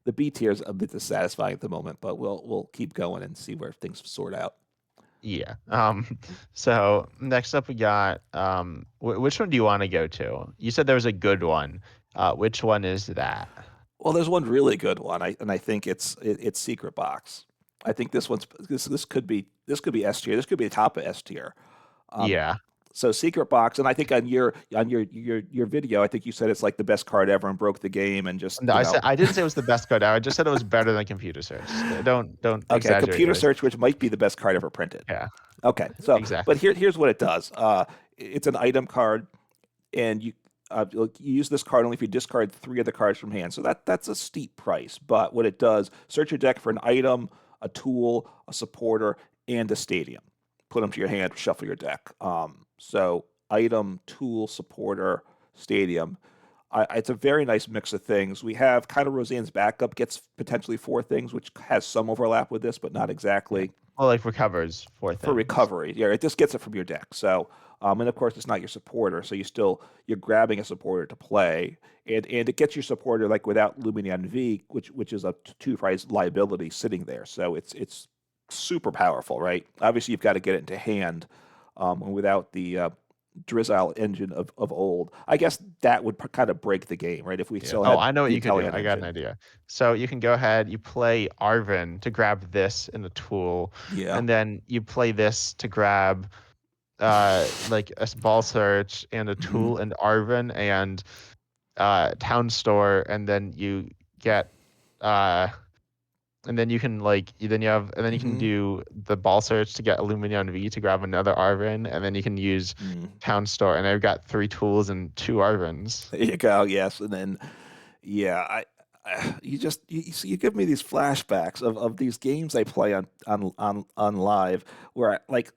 The B tier is a bit dissatisfying at the moment, but we'll keep going and see where things sort out. Yeah. So next up we got which one do you want to go to? You said there was a good one. Which one is that? Well, there's one really good one, and I think it's Secret Box. I think this could be S tier. This could be the top of S tier. Um, Yeah. so Secret Box, and I think on your video, I think you said it's like the best card ever and broke the game and just No, I didn't say it was the best card out. I just said it was better than computer search. Don't okay, exaggerate computer yours. search, which might be the best card ever printed. Yeah, Okay, so but exactly. here's what it does. It's an item card, and Look, you use this card only if you discard 3 other cards from hand. So that's a steep price. But what it does, search your deck for an item, a tool, a supporter, and a stadium. Put them to your hand, shuffle your deck. So item, tool, supporter, stadium. It's a very nice mix of things. We have kind of Roseanne's backup gets potentially 4 things, which has some overlap with this, but not Yeah. exactly Well, like recovers four for things. recovery. Yeah, it just gets it from your deck. So, and of course, it's not your supporter, so you're grabbing a supporter to play, and it gets your supporter like without Lumineon V, which is a 2 price liability sitting there. So it's super powerful, right? Obviously, you've got to get it into hand, and without the Drizzile engine of old, I guess that would kind of break the game, right? If we Yeah. still Oh, had I know what the you could do. Inteleon I got an engine. idea. So you can go ahead, you play Arvin to grab this in the tool, Yeah. and then you play this to grab like a ball search and a Hmm. tool and Arvin and town store, and then you get uh and then you can like then you have and then you can Hmm. do the ball search to get Illuminion V to grab another Arvin, and then you can use Mm. town store, and I've got 3 tools and 2 Arvins. There you go. Yes, and then yeah, you just you give me these flashbacks of these games I play on live where like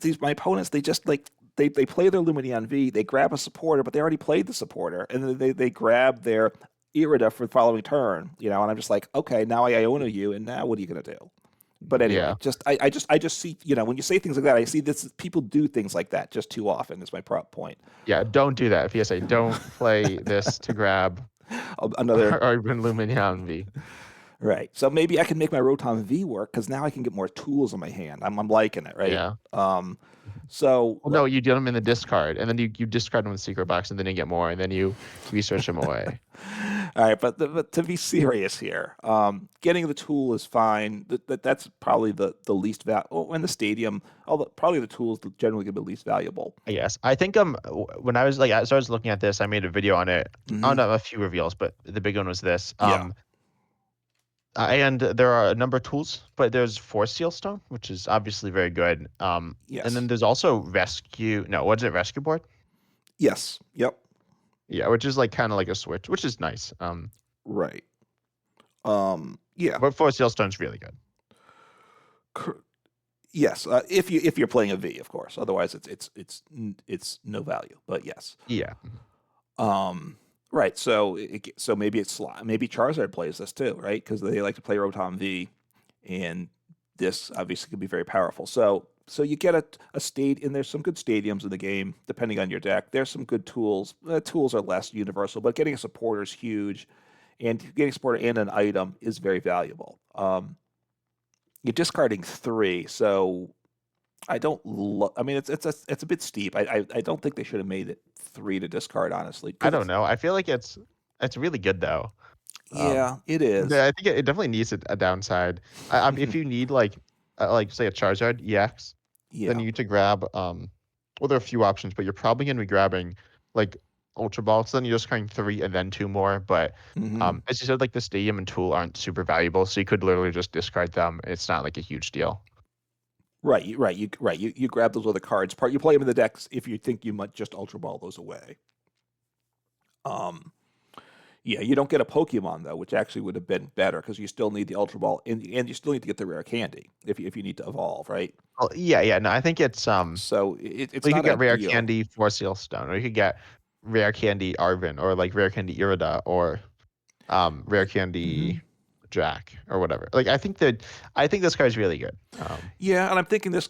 these my opponents they just like they play their Lumineon V, they grab a supporter, but they already played the supporter, and then they grab their Irida for the following turn, and I'm just like, okay, now I Iona you, and now what are you gonna do? But anyway, Yeah. just I just see, when you say things like that, I see this people do things like that just too often. Is my point. Yeah, don't do that. PSA, don't play this to grab Another Arvin Luminion V. Right. So maybe I can make my Rotom V work because now I can get more tools in my hand. I'm liking it, right? Yeah. Um, so Well, no, you get them in the discard, and then you discard them in the secret box, and then you get more, and then you research them away. all right, but to be serious here, getting the tool is fine. That's probably the least val. Oh, in the stadium, although probably the tools generally going to be least valuable. I guess. I think when I was like as I was looking at this, I made a video on it. Hmm. On a few reveals, but the big one was this. Yeah. And there are a number of tools, but there's Force Seal Stone, which is obviously very good. And then Yes. there's also Rescue. No, what is it? Rescue Board? Yes. Yep. Yeah, which is like kind of like a switch, which is nice. Right. Yeah. But Force Seal Stone's really good. Cor- Yes. If you're playing a V, of course. Otherwise, it's no value. But yes. Yeah. Right. So maybe maybe Charizard plays this too, right? Because they like to play Rotom V, and this obviously could be very powerful. So you get a state, and there's some good stadiums in the game depending on your deck. There's some good tools. Tools are less universal, but getting a supporter is huge, and getting a supporter and an item is very valuable. You're discarding 3, so I don't. I mean, it's a bit steep. I don't think they should have made it 3 to discard, honestly, I because don't know. I feel like it's really good though. Um, yeah, it is. I think it definitely needs a downside. If you need like say a Charizard EX, then Yeah. you need to grab well there are a few options, but you're probably gonna be grabbing like Ultra Balls. Then you're just carrying 3 and then 2 more. But Hmm. as you said, like the Stadium and Tool aren't super valuable, so you could literally just discard them. It's not like a huge deal. Right. You grab those other cards. You play them in the decks if you think you might just Ultra Ball those away. Um. Yeah, you don't get a Pokemon though, which actually would have been better because you still need the Ultra Ball, and you still need to get the rare candy if you need to evolve, right? Well, yeah. No, I think it's So well, it's you could not get rare ideal. candy for Seal Stone, or you could get rare candy Arvin, or like rare candy Irida, or rare Hmm. candy Jack, or whatever. Like I think this card's really good. Yeah, and I'm thinking this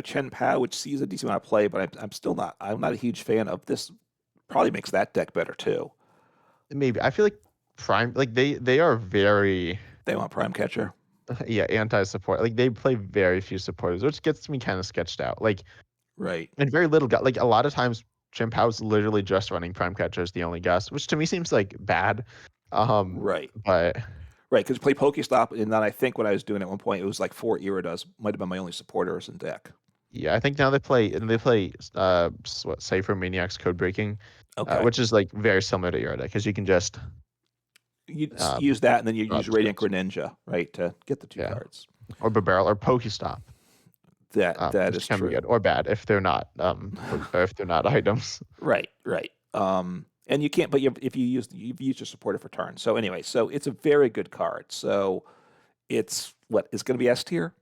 Chen Pao, which sees a decent amount of play, but I'm still not. I'm not a huge fan of this. Probably makes that deck better too. Maybe I feel like Prime, like they are very They want Prime Catcher. yeah, anti-support. Like they play very few supporters, which gets me kind of sketched out. Like Right. and very little got like a lot of times Chimpow's literally just running Prime Catcher as the only guess, which to me seems like bad. Right. But Right, because play Pokestop, and then I think when I was doing it at one point, it was like 4 Iridas might have been my only supporters in deck. yeah, I think now they play what Cypher Maniac's Code Breaking, Okay, which is like very similar to Yorda because you can just you um use that, and then you draw use the Radiant skills. Greninja, right, to get the 2 Yeah, cards. or Barrel or Pokestop, That which is can be true. good or bad if they're not or if they're not items. Right, right. And you can't, but if you've used your supporter for turn. So anyway, so it's a very good card. So it's what is going to be S tier.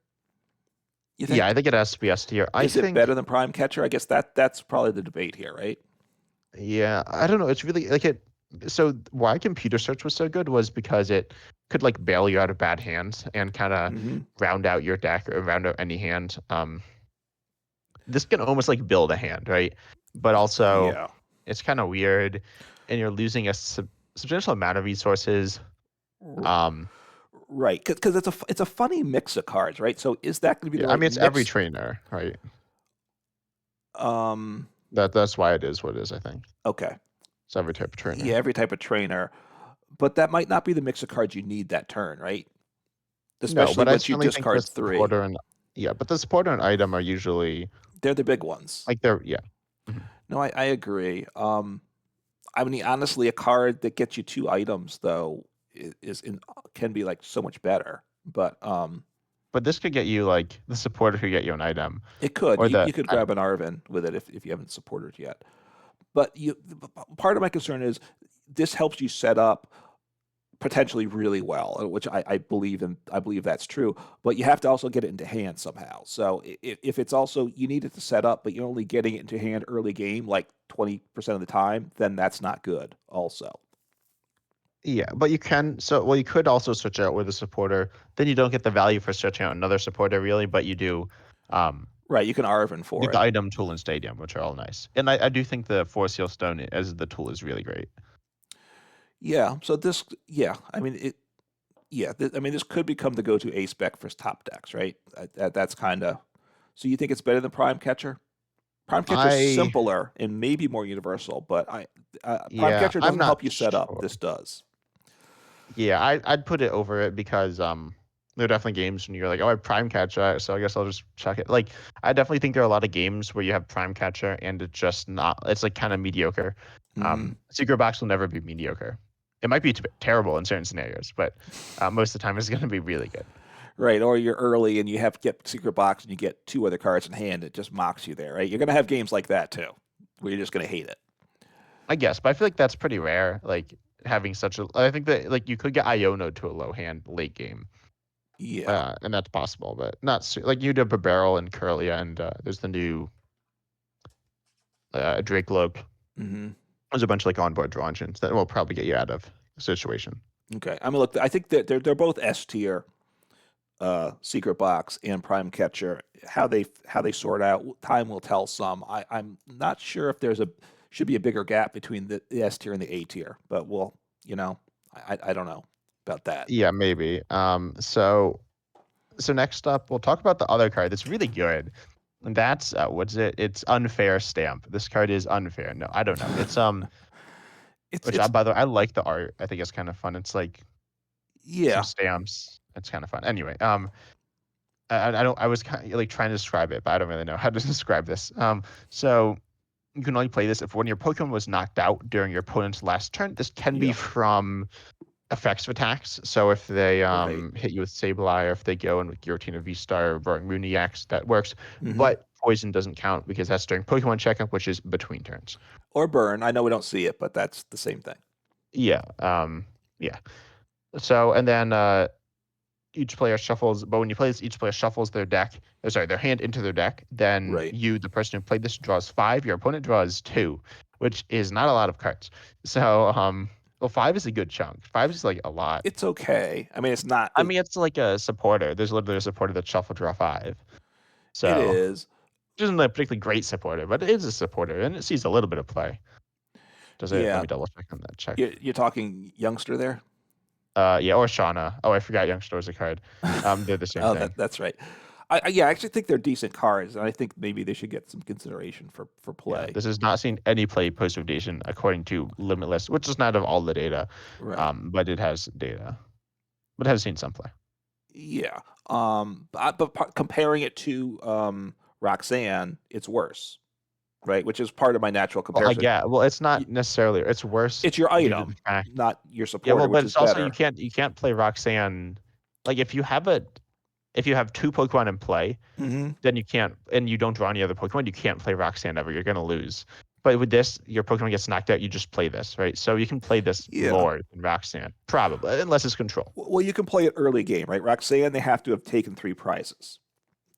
You Yeah, I think? think it has to be S tier. I Is it think, better than Prime Catcher? I guess that's probably the debate here, right? yeah, I don't know. It's really like it. So why computer search was so good was because it could like bail you out of bad hands and kind of Mm-hmm. round out your deck or round out any hand. This can almost like build a hand, right? But also Yeah. it's kind of weird, and you're losing a substantial amount of resources. Um, Right, because it's a funny mix of cards, right? So is that going to be yeah, the I right mean it's every mix? trainer, right? Um, That's why it is what it is. I think okay, it's every type of yeah, trainer. every type of trainer, but that might not be the mix of cards you need that turn, right? No, Especially but I once you certainly think the discard three. supporter and yeah, but the supporter and item are usually They're the big ones. like they're yeah. Mhm. No, I agree. I mean, honestly, a card that gets you two items though can be like so much better. But But this could get you like the supporter could get you an item it could. or You the you could grab an Arvin with it if you haven't supported yet. But part of my concern is this helps you set up potentially really well, which I believe in. I believe that's true. But you have to also get it into hand somehow. So if it's also you need it to set up, but you're only getting it into hand early game, like 20% of the time, then that's not good. Also, yeah, but you can you could also switch out with a supporter. Then you don't get the value for switching out another supporter really, but you do right? You can Arvin do for the it. item tool and stadium, which are all nice. And I do think the Force Seal Stone as the tool is really great. Yeah. So this, yeah. I mean it. Yeah. I mean this could become the go-to A spec for top decks, right? That's kind of. So you think it's better than Prime Catcher? Prime Catcher's I simpler and maybe more universal, but Prime yeah, Catcher I'm doesn't not help you set up. sure. This does. Yeah, I'd put it over it because there are definitely games when you're like, oh, I have Prime Catcher, so I guess I'll just check it. Like I definitely think there are a lot of games where you have Prime Catcher and it's just not. It's like kind of mediocre. Hmm. Secret Box will never be mediocre. It might be terrible in certain scenarios, but most of the time it's going to be really good. Right, or you're early and you have to get secret box and you get two other cards in hand. It just mocks you there, right? You're gonna have games like that too, where you're just gonna hate it. I guess, but I feel like that's pretty rare. Like having such a, I think that like you could get Iono to a low hand late game, Yeah. and that's possible, but not like you did a barrel and Curlia, and there's the new Drake Lope. Hmm. There's a bunch of like onboard draw engines that will probably get you out of the situation. Okay. I mean, look, I think that they're both S tier, secret box and prime catcher. How they sort out, time will tell. Some. I'm not sure if there's a should be a bigger gap between the S tier and the A tier, but we'll, you know, I don't know about that. Yeah, maybe. So next up, we'll talk about the other card that's really good. And that's what's it? It's unfair stamp. This card is unfair. No, I don't know. It's it's which it's by the way, I like the art. I think it's kind of fun. It's like some yeah. stamps. It's kind of fun. Anyway, I don't. I was kind of like trying to describe it, but I don't really know how to describe this. So you can only play this if when your Pokemon was knocked out during your opponent's last turn. This can be Yeah. from effects of attacks. So if they Right. hit you with Sableye, or if they go in with Giratina V-Star or Roaring Moonyax, that works. Hmm. But poison doesn't count because that's during Pokemon checkup, which is between turns. Or burn. I know we don't see it, but that's the same thing. Yeah. Yeah. So and then each player shuffles, but when you play this, each player shuffles their deck, sorry, their hand into their deck. Then Right. you, the person who played this, draws 5. Your opponent draws 2, which is not a lot of cards. So well, 5 is a good chunk. 5 is like a lot. It's okay. I mean, it's not. I mean, it's like a supporter. There's literally a supporter that shuffle draw 5. It So, is. which isn't a particularly great supporter, but it is a supporter and it sees a little bit of play. Does it? Let Yeah. me double check on that check. You're talking youngster there. Yeah, or Shauna. Oh, I forgot Youngster was a card. They're the same Oh, thing. that's right. Yeah, I actually think they're decent cards, and I think maybe they should get some consideration for Yeah, play. this has not seen any play post rotation according to Limitless, which is not of all the data, Right. but it has data, but it has seen some play. Yeah. But comparing it to Roxanne, it's worse, right? Which is part of my natural Well, I comparison. get. Well, it's Y- not necessarily. It's worse It's your due to the item, fact. not your Yeah, well, supporter, but which is it's also you better. can't play Roxanne. Like if you have 2 Pokemon in play, Hmm. then you can't, and you don't draw any other Pokemon, you can't play Roxanne ever. You're gonna lose. But with this, your Pokemon gets knocked out, you just play this, right? So you can play this Yeah. more than Roxanne, probably, unless it's control. Well, you can play it early game, right? Roxanne, they have to have taken 3 prizes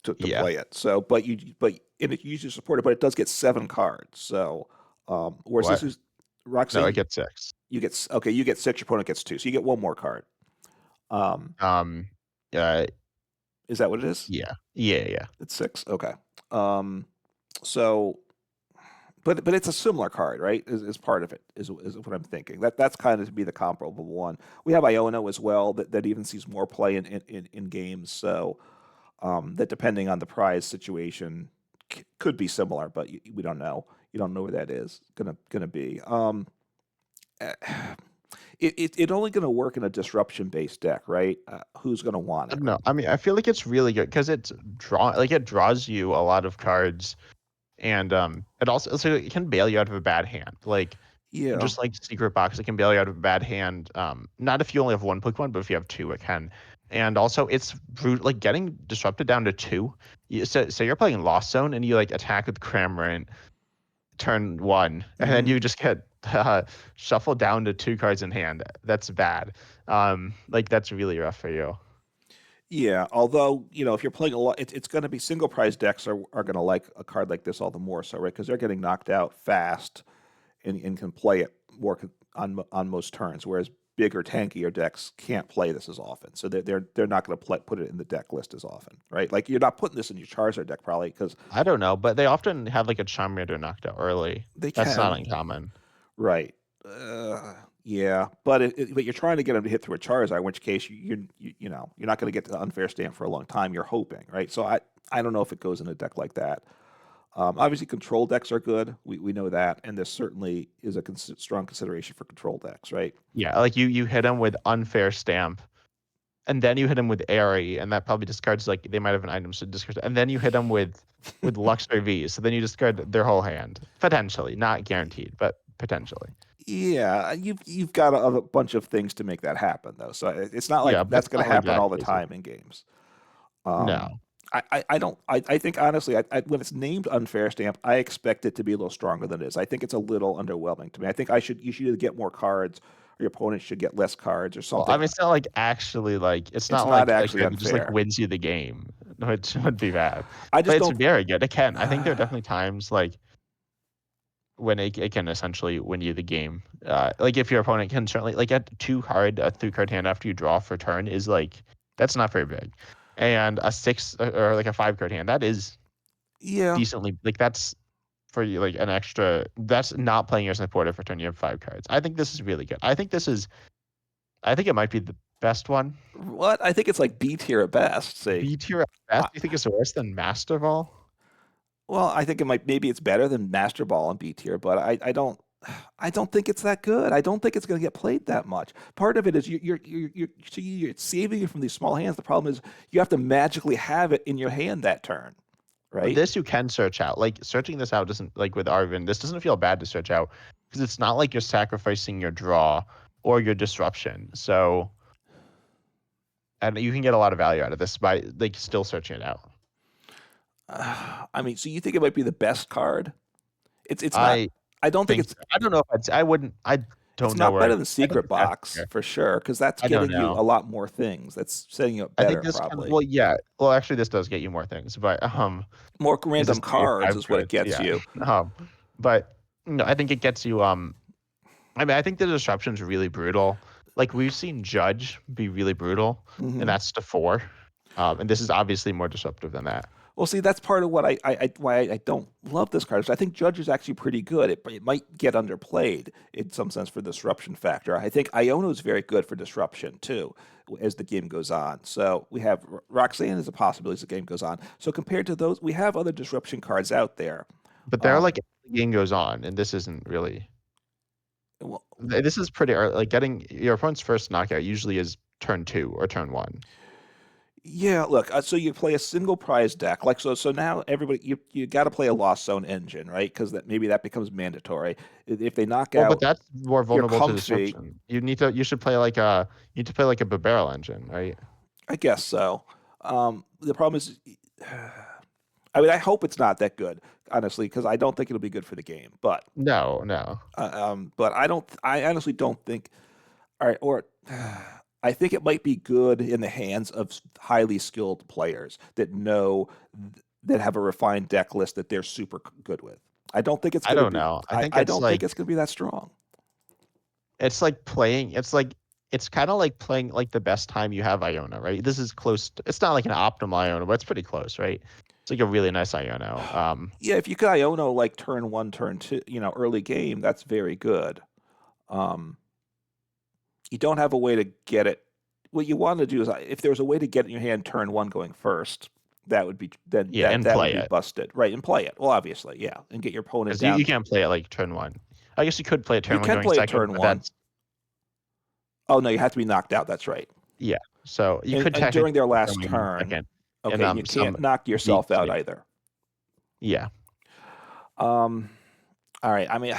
to Yeah. play it. So, and it usually supported, but it does get 7 cards. So, whereas this What? is No, I Roxanne, get 6. you get 6, your opponent gets 2, so you get 1 more card. Um, Um, uh, is that what it is? yeah, yeah. It's 6. Okay. Um, so, but it's a similar card, right? Is part of it is what I'm thinking. That's kind of to be the comparable one. We have Iono as well that even sees more play in games. So that depending on the prize situation could be similar, but we don't know. You don't know where that is gonna be. Eh, it only gonna work in a disruption based deck, right? Who's gonna want it? No, I mean, I feel like it's really good because it draws you a lot of cards, and it can bail you out of a bad hand. Like Yeah. just like Secret Box, it can bail you out of a bad hand. Not if you only have one Pokemon, but if you have two, it can. And also, it's like getting disrupted down to 2. So you're playing Lost Zone, and you like attack with Cramorant turn 1, and then Hmm. you just get shuffled down to 2 cards in hand. That's bad. Like that's really rough for you. Yeah, although if you're playing a lot, it's going to be single prize decks are going to like a card like this all the more so, right? Because they're getting knocked out fast and can play it more on most turns, whereas bigger, tankier decks can't play this as often. So they're not going to put it in the deck list as often, right? Like you're not putting this in your Charizard deck probably because I don't know, but they often have like a Charmander knocked out early. they That's not can, uncommon. right? Yeah, but you're trying to get them to hit through a Charizard, in which case you're not going to get to the unfair stamp for a long time. You're hoping, right? So I don't know if it goes in a deck like that. Obviously, control decks are good. We know that, and this certainly is a strong consideration for control decks, right? Yeah, like you hit him with unfair stamp, and then you hit him with Airy, and that probably discards like they might have an item so discard, and then you hit him with Luxray V, so then you discard their whole hand potentially, not guaranteed, but potentially. Yeah, you've got a bunch of things to make that happen, though. So it's not Yeah, like but that's it's going to not like happen that all the crazy. time in games. Um, No. I don't. I think honestly, when it's named unfair stamp, I expect it to be a little stronger than it is. I think it's a little underwhelming to me. I think you should either get more cards, or your opponent should get less cards, or Well, I something. mean, it's not like actually like it's It's not not like actually it just like unfair. wins you the game, which would be bad. I But just it's don't. very good. It can. I think there are definitely times like when it can essentially win you the game. Like if your opponent can certainly like a 3 card hand after you draw for turn is like that's not very big, and a 6 or like a 5 card hand that is Yeah. decently like that's for you like an extra. That's not playing your supporter for turn. You have 5 cards. I think this is really good. I think this is. I think it might be the best one. What? I think it's like B tier at best. See, B tier at best. I, Do you think it's worse than Master Ball? well, I think maybe it's better than Master Ball and B tier, but I don't think it's that good. I don't think it's going to get played that much. Part of it is you're saving it from these small hands. The problem is you have to magically have it in your hand that turn, But right? this you can search out. Like searching this out doesn't like with Arvin. This doesn't feel bad to search out because it's not like you're sacrificing your draw or your disruption. So and you can get a lot of value out of this by like still searching it out. I mean, so you think it might be the best card? It's not. I I don't think think so. I don't know if I wouldn't. I it's don't know not where. better than I think Secret it's F Box tier. for sure, because that's I don't getting you know. a lot more things. That's setting you up I think better, this kind of probably. well, yeah. Well, actually, this does get you more things, but More because random it's only cards five is what it cards. gets Yeah. you. But no, I think it gets you. I mean, I think the disruption's really brutal. Like we've seen Judge be really brutal, and Hmm. that's to 4. And this is obviously more disruptive than that. Well, see, that's part of what why I don't love this card. I think Judge is actually pretty good. It might get underplayed in some sense for disruption factor. I think Iono is very good for disruption too, as the game goes on. So we have Roxanne as a possibility as the game goes on. So compared to those, we have other disruption cards out there. But they're Um, like as the game goes on, and this isn't really. well, This is pretty early. Like getting your opponent's first knockout usually is turn 2 or turn 1. yeah, look, so you play a single prize deck, like so now everybody you got to play a Lost Zone engine, right? Because maybe that becomes mandatory. If they knock Well, but out that's more your vulnerable to Comfy, disruption. You should play like a you need to play like a barrel engine, right? I guess so. The problem is, I mean, I hope it's not that good, honestly, because I don't think it'll be good for the game. No, no. But I don't. I honestly don't think. All right, or I think it might be good in the hands of highly skilled players that know that have a refined deck list that they're super good with. I don't think it's I going to don't be. know. I think I it's don't think like it's going to be that strong. it's like playing. It's kind of like playing like the best time you have Iona, right? This is close. It's not like an optimal Iona, but it's pretty close, right? It's like a really nice Iona. Yeah, if you could Iono like turn one, turn two, early game, that's very good. Um, you don't have a way to get it. What you want to do is, if there was a way to get it in your hand turn one going first, that would be then yeah, that and that would play be it busted, right? And play it. Well, obviously, yeah, and get your opponent because you down. can't play it like turn one. I guess you could play it You turn one can going play it second, turn but one. that's Oh no, you have to be knocked out. That's right. yeah. So you And, could and during technically their play turn last one going turn, second in okay, and you some can't knock deep yourself out state. either. Yeah, Um, all right. I mean,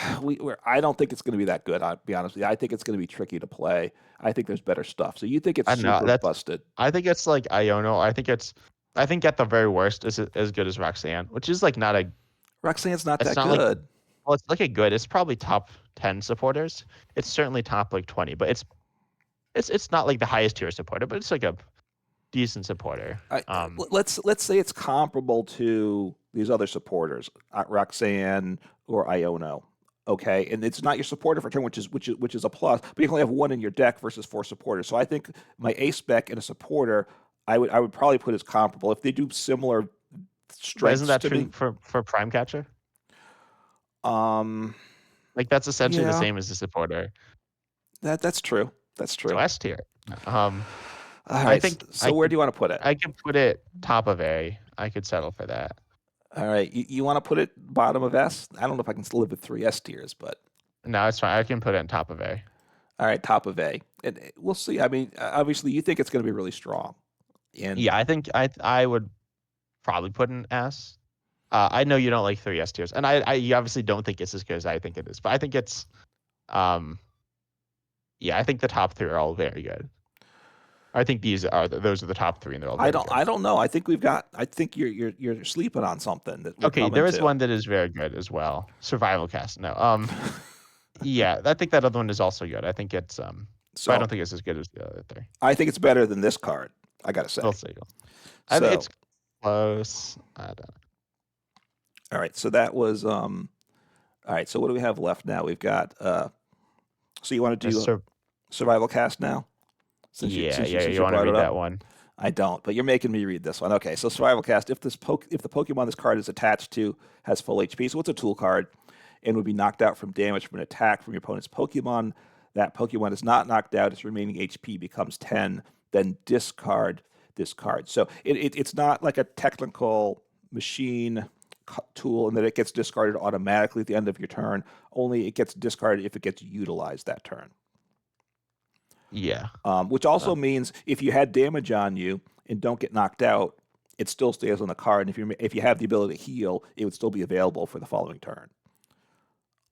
I don't think it's going to be that good. I'll be honest with you. I think it's going to be tricky to play. I think there's better stuff. So you think it's I don't know. super busted? I think it's like Iono. I think at the very worst is as good as Roxanne, which is like not a. Roxanne's not It's that not like good. well, it's like a good. It's probably top 10 supporters. It's certainly top like 20, but it's not like the highest tier supporter, but it's like a decent supporter. Let's say it's comparable to these other supporters, Roxanne or Iono. Okay, and it's not your supporter for turn, which is a plus. But you only have one in your deck versus four supporters. So I think my ace spec and a supporter, I would probably put as comparable if they do similar But isn't strengths that to true me. for Prime Catcher? Um, Like that's essentially the yeah, same as the supporter. that's true. That's So true. S tier. Um, All I right. think So where do you want to put it? I could put it top of A. I could settle for that. All right. You want to put it bottom of S? I don't know if I can still live with three S tiers, but No, it's fine. I can put it on top of A. all right, top of A. And we'll see. I mean, obviously, you think it's going to be really strong. And Yeah, I think I would probably put an S. I know you don't like 3 S tiers, and I you obviously don't think it's as good as I think it is, but I think it's um yeah, I think the top three are all very good. I think those are the top three, and they're all I very don't good. I don't know. I think you're sleeping on something that we're Okay, coming there is to. one that is very good as well. Survival Cast. No. Yeah, I think that other one is also good. I think it's but I So don't think it's as good as the other three. I think it's better than this card, I gotta We'll say. see. I think So it's close. I don't know. all right, so that was all right, so what do we have left now? We've got so you want to do survival cast now? Yeah, yeah. Since You you want to brought it read that up? one? I don't, but you're making me read this one. Okay, so survival cast. If the Pokemon this card is attached to has full HP, so it's a tool card, and would be knocked out from damage from an attack from your opponent's Pokemon. That Pokemon is not knocked out; its remaining HP becomes 10. Then discard this card. So it's not like a technical machine tool, and that it gets discarded automatically at the end of your turn. Only it gets discarded if it gets utilized that turn. Yeah. Which also means if you had damage on you and don't get knocked out, it still stays on the card. And if you have the ability to heal, it would still be available for the following turn.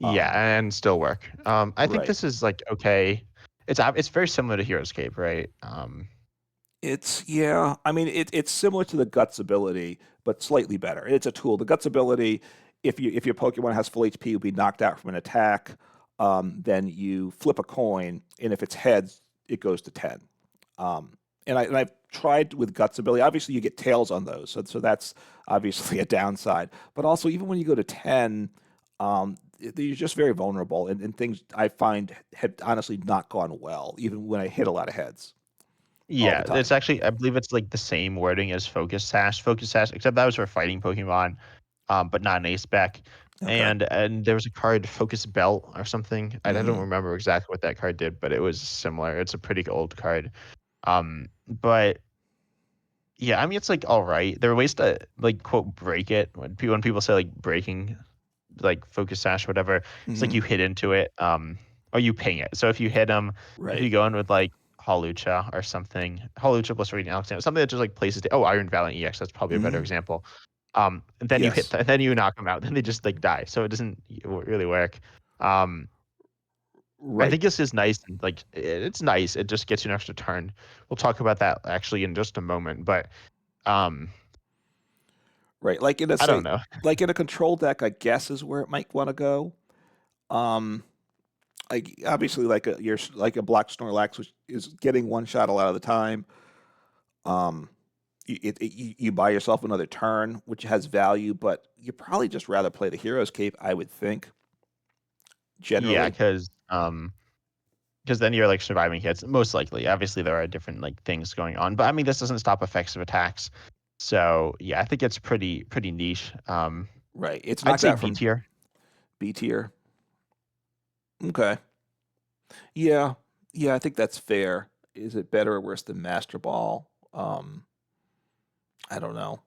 Yeah, and still work. I think Right. this is like okay. It's very similar to Heroescape, right? It's yeah. I mean, it's similar to the Guts ability, but slightly better. It's a tool. The Guts ability, if your Pokemon has full HP, will be knocked out from an attack. Then you flip a coin, and if it's heads, it goes to 10. And I've tried with Guts ability. Obviously, you get tails on those, so that's obviously a downside. But also, even when you go to 10, you're just very vulnerable, and things I find have honestly not gone well, even when I hit a lot of heads all the Yeah, it's time. actually I believe it's like the same wording as Focus Sash. Focus Sash, except that was for fighting Pokemon, but not an ace spec. Okay. And there was a card Focus Belt or something. I don't Hmm. remember exactly what that card did, but it was similar. It's a pretty old card. But yeah, I mean it's like all right. There are ways to like quote break it when people say like breaking like Focus Sash or whatever. It's like Hmm. you hit into it, or you ping it. So if you hit them, if Right. you go in with like Hawlucha or something, Hawlucha plus Radiant Alexander, something that just like places. Iron Valiant EX. That's probably a better Hmm. example. And then you hit, Yes. then you knock them out. Then they just like die. So it doesn't really work. Um, I Right. think this is nice. And like it's nice. It just gets you an extra turn. We'll talk about that actually in just a moment. But um, Right. Like in a I don't say, know. like in a control deck, I guess is where it might want to go. Um, like obviously, like you're like a Black Snorlax, which is getting one shot a lot of the time. Um, you buy yourself another turn, which has value, but you probably just rather play the Hero's Cape, I would think, Yeah, generally. because then you're like surviving hits. Most likely, obviously there are different like things going on, but I mean this doesn't stop effects of attacks. So yeah, I think it's pretty niche. Right. It's I'd knocked say out B from tier. B tier. Okay. Yeah. Yeah, I think that's fair. Is it better or worse than Master Ball? I don't know.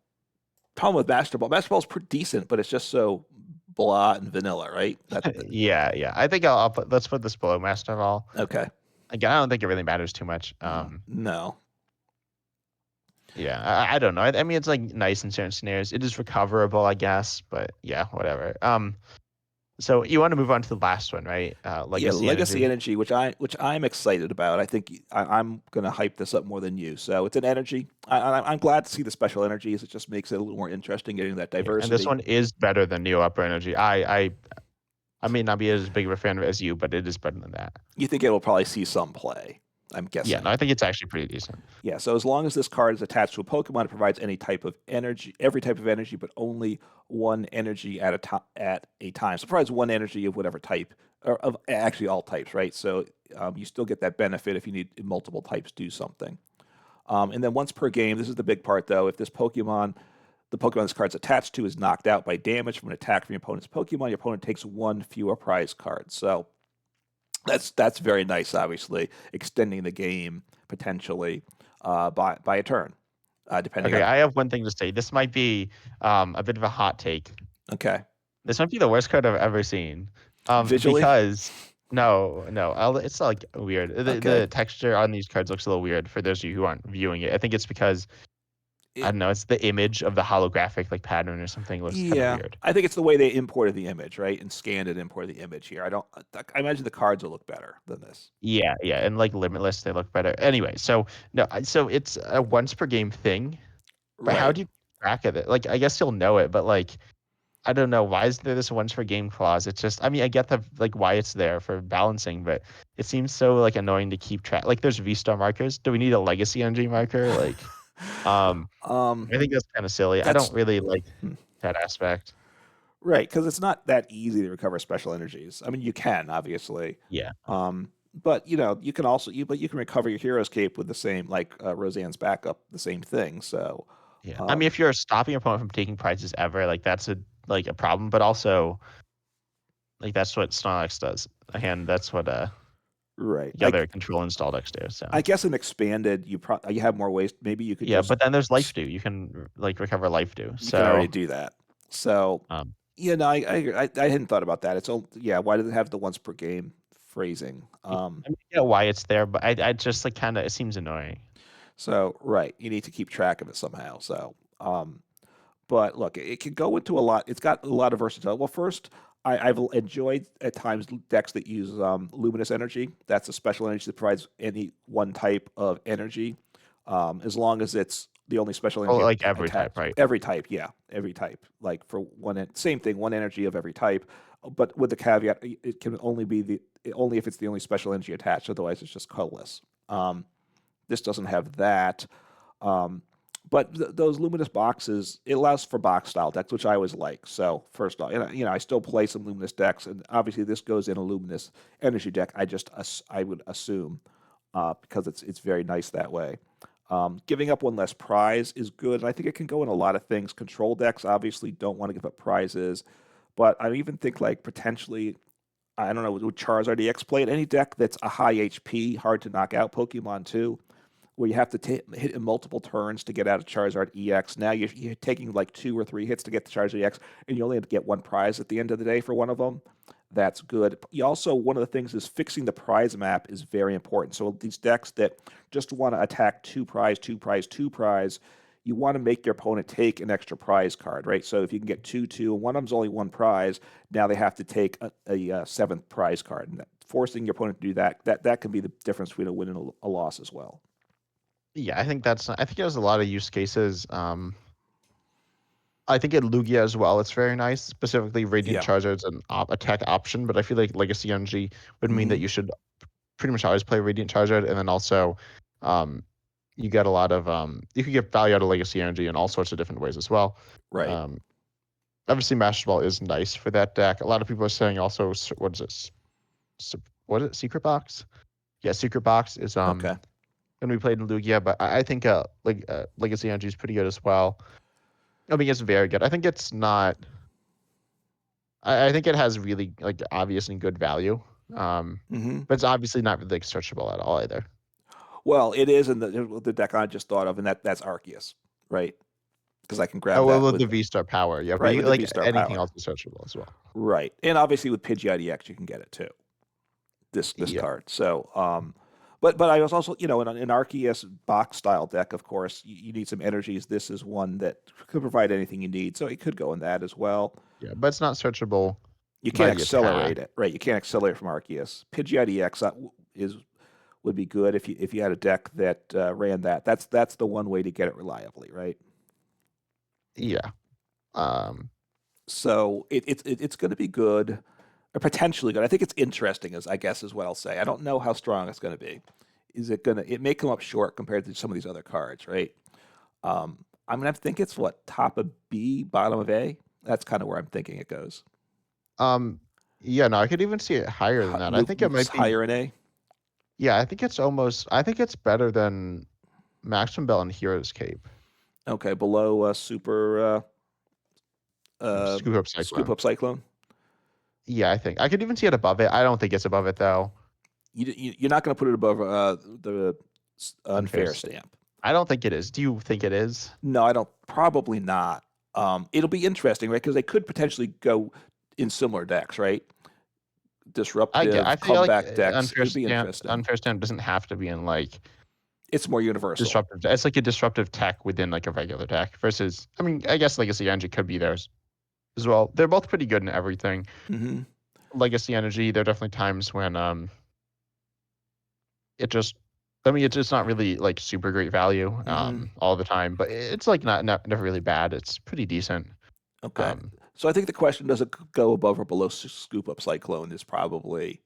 Problem with Master Ball's pretty decent, but it's just so blah and vanilla, right? Yeah. I think I'll put let's put this below Master Ball. Okay. Again, I don't think it really matters too much. No. Yeah, I don't know. I mean, it's like nice in certain scenarios. It is recoverable, I guess, but yeah, whatever. So you want to move on to the last one, right? Yeah, Legacy Legacy Energy. Energy, which I'm excited about. I think I'm gonna hype this up more than you. So it's an energy. I'm glad to see the special energies. It just makes it a little more interesting, getting that Yeah, and this diversity. one is better than Neo Upper Energy. I may not be as big of a fan of it as you, but it is better than that. You think it'll probably see some play? I'm Yeah, no, guessing. I think it's actually pretty decent. Yeah. So as long as this card is attached to a Pokemon, it provides any type of energy, every type of energy, but only one energy at a time. So it provides one energy of whatever type, or of actually all types, right? So you still get that benefit if you need multiple types do something. And then once per game, this is the big part though. If the Pokemon this card's attached to is knocked out by damage from an attack from your opponent's Pokemon, your opponent takes one fewer prize card. So that's very nice, obviously, extending the game potentially by a turn, depending Okay, on. I have one thing to say. This might be a bit of a hot take. Okay, This might be the worst card I've ever seen. visually. Because no, it's like weird. Okay, The texture on these cards looks a little weird for those of you who aren't viewing it. I think it's because I it, don't know. It's the image of the holographic like pattern or something looks kind of yeah, weird. I think it's the way they imported the image, right, and scanned and imported the image here. I don't. I imagine the cards will look better than this. Yeah, and like limitless, they look better. Anyway, so no, so it's a once per game thing. But how Right. do you keep track of it? Like, I guess you'll know it, but like, I don't know. Why is there this once per game clause? It's just, I mean, I get the like why it's there for balancing, but it seems so like annoying to keep track. Like, there's V-Star markers. Do we need a legacy energy marker? Like, um, um, I think that's kind of silly. I don't that's really like hmm, that aspect. right because it's not that easy to recover special energies. I mean, you can obviously, Yeah, but you can also but you can recover your hero's cape with the same like Roseanne's backup, the same thing. So, yeah. I mean, um, if you're stopping your opponent from taking prizes ever, like that's a problem. But also, like that's what Snorlax does, and that's what right. the other control install decks do. I So. guess in expanded, you have more ways. Maybe you could Yeah, just but then there's life dew. You can like recover life dew. you can already So, do that. So, um, no, I hadn't thought about that. It's all yeah. Why does it have the once per game phrasing? yeah, I mean, I get why it's there, but I just like kind of it seems annoying. So right, you need to keep track of it somehow. So, but look, it can go into a lot. It's got a lot of versatility. Well, first, I've enjoyed at times decks that use luminous energy. That's a special energy that provides any one type of energy, as long as it's the only special Oh, energy like every type, attached. right? Every type, yeah, every type. Like for same thing, one energy of every type, but with the caveat, it can only be only if it's the only special energy attached. Otherwise, it's just colorless. This doesn't have that. Um, but those luminous boxes, it allows for box style decks, which I always like. So first off, I still play some luminous decks, and obviously this goes in a luminous energy deck. I would assume because it's very nice that way. Giving up one less prize is good, and I think it can go in a lot of things. Control decks obviously don't want to give up prizes, but I even think like potentially I don't know, would Charizard EX play in any deck that's a high HP, hard to knock out Pokemon too, where you have to hit in multiple turns to get out of Charizard EX. Now you're taking like 2 or 3 hits to get the Charizard EX, and you only have to get one prize at the end of the day for one of them. That's good. You also, one of the things is fixing the prize map is very important. So these decks that just want to attack two prize, two prize, two prize, you want to make your opponent take an extra prize card, right? So if you can get two, and one of them's only one prize, now they have to take a seventh prize card. And forcing your opponent to do that can be the difference between a win and a loss as well. Yeah, I think there's a lot of use cases. I think in Lugia as well, it's very nice. Specifically, Radiant Yeah. Charge is an a tech option, but I feel like Legacy Energy would mean that Hmm. you should pretty much always play Radiant Charge, and then also, um, you get a lot of you can get value out of Legacy Energy in all sorts of different ways as well. Right. Um, Obviously, Master Ball is nice for that deck. A lot of people are saying also, what is it? What is it? Secret Box? Yeah, Secret Box is Okay. gonna be played in Lugia, but I think like Legacy Energy is pretty good as well. I mean, it's very good. I think it's not. I think it has really like obvious and good value. Hmm. But it's obviously not really like searchable at all either. Well, it is in the deck I just thought of, and that's Arceus, right? Because I can grab Oh well, that with with the V Star power, yeah. But right you with the like V Star anything power, else is searchable as well. right? And obviously with Pidgeot EX, you can get it too. This Yeah, card. So, but I was also in an Arceus box style deck. Of course, you need some energies. This is one that could provide anything you need, so it could go in that as well. yeah, but it's not searchable You by can't the attack. accelerate it, right? You can't accelerate from Arceus. Pidgeot EX is would be good if you had a deck that ran that. That's the one way to get it reliably, right? Yeah. Um. So it's going to be good, or potentially good. I think it's interesting, as I guess is what I'll say. I don't know how strong it's going to be. Is it going to? It may come up short compared to some of these other cards, right? I'm gonna think it's what top of B, bottom of A. That's kind of where I'm thinking it goes. Um. Yeah. No, I could even see it higher than that. I think it Moves might be. higher in A. Yeah, I think it's almost. I think it's better than Maximum Bell and Hero's Cape. Okay, below super Scoop Up scoop Cyclone. up cyclone. Yeah, I think I could even see it above it. I don't think it's above it though. You're not going to put it above the Unfair. unfair stamp. I don't think it is. Do you think it is? No, I don't. Probably not. It'll be interesting, right? Because they could potentially go in similar decks, right? I Disruptive feel like comeback decks. It'd be interesting. Unfair Stand doesn't have to be in like It's more universal. disruptive. It's like a disruptive tech within like a regular deck versus. I mean, I guess Legacy Energy could be theirs as well. They're both pretty good in everything. Hmm. Legacy Energy, there are definitely times when it just. I mean, it's just not really like super great value Hmm. all the time, but it's like not never really bad. It's pretty decent. Okay. Um, So I think the question, does it go above or below scoop up cyclone, is probably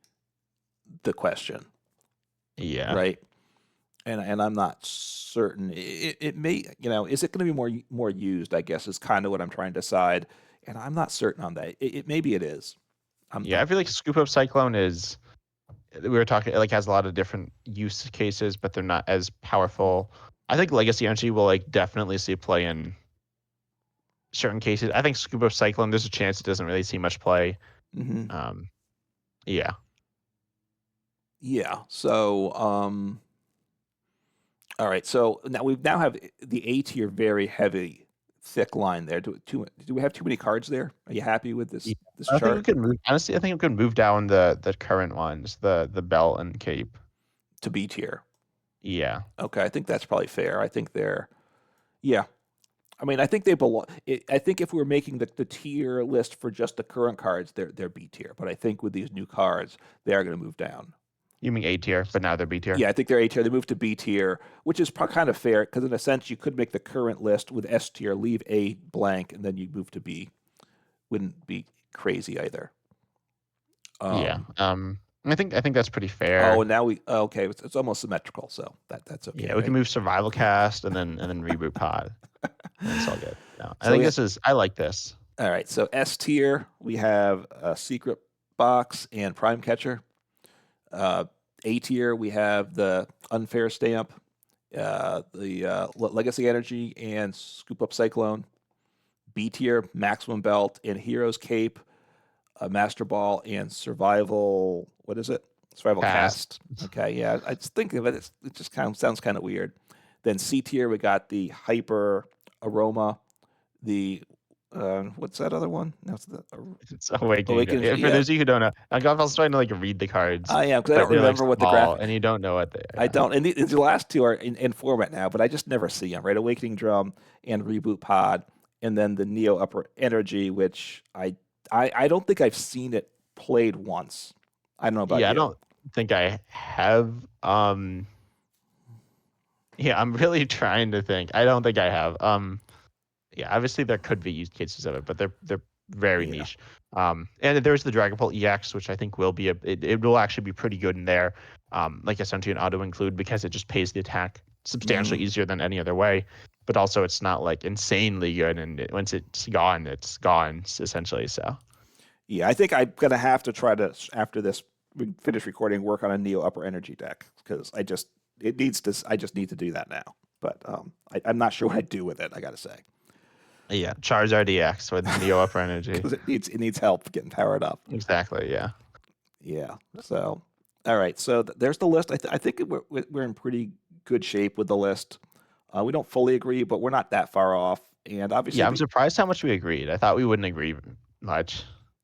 the question, yeah. right? And I'm not certain. It may, is it going to be more used? I guess is kind of what I'm trying to decide, and I'm not certain on that. Maybe it is. Yeah, I feel like Scoop Up Cyclone is we were talking, it like has a lot of different use cases, but they're not as powerful. I think Legacy Energy will like definitely see play in certain cases. I think Scuba Cyclone, there's a chance it doesn't really see much play. Hmm. Um, yeah. Yeah. So, all right. So now we have the A tier, very heavy, thick line there. Do we have too many cards there? Are you happy with Yeah. this I think we chart could move honestly, I think we could move down the current ones, the belt and cape. to B tier? Yeah. Okay, I think that's probably fair. I think they're, yeah. I mean, I think they belong. I think if we were making the tier list for just the current cards, they're B tier. But I think with these new cards, they are going to move down. You mean A tier, but now they're B tier. Yeah, I think they're A tier. They moved to B tier, which is kind of fair because in a sense you could make the current list with S tier, leave A blank, and then you move to B. Wouldn't be crazy either. Yeah. Um, I think that's pretty oh, fair. and now okay, it's almost symmetrical, so that's okay, Yeah, we can right? move Survival Cast and then reboot pod. And it's all good. No, I So think I like this. all right. So S tier, we have a secret box and prime catcher. A tier, we have the unfair stamp, the legacy energy, and scoop up cyclone. B tier, maximum belt and hero's cape, master ball and survival. What is it? Survival Cast. cast. Okay, yeah. I just think of it. It just kind of sounds kind of weird. Then C tier, we got the hyper aroma, the what's that other one? That's the It's Awakening. awakening. For Yeah, those of you who don't know, like I was trying to like read the cards, I am because I but don't they're like remember what the small, graphic. and you don't know what they. I Yeah. don't. And the last two are in format now, but I just never see them. Right, awakening drum and reboot pod, and then the neo upper energy, which I don't think I've seen it played once. I don't know about Yeah, I you. don't think I have. Yeah, I'm really trying to think. I don't think I have. Yeah, obviously there could be use cases of it, but they're very Yeah. niche. And there's the Dragapult EX, which I think will be it will actually be pretty good in there. Like SMT and auto include because it just pays the attack substantially Mm. easier than any other way. But also it's not like insanely good, and once it's gone, essentially. So Yeah, I think I'm gonna have to try to after this we finish recording work on a Neo Upper Energy deck because I just need to do that now. But I'm not sure what I do with it. I gotta say yeah, Charizard EX with Neo Upper Energy. because it needs help getting powered up. Exactly. Yeah. Yeah. So all right. So there's the list. I think we're in pretty good shape with the list. We don't fully agree, but we're not that far off. And obviously, Yeah, I'm surprised how much we agreed. I thought we wouldn't agree much,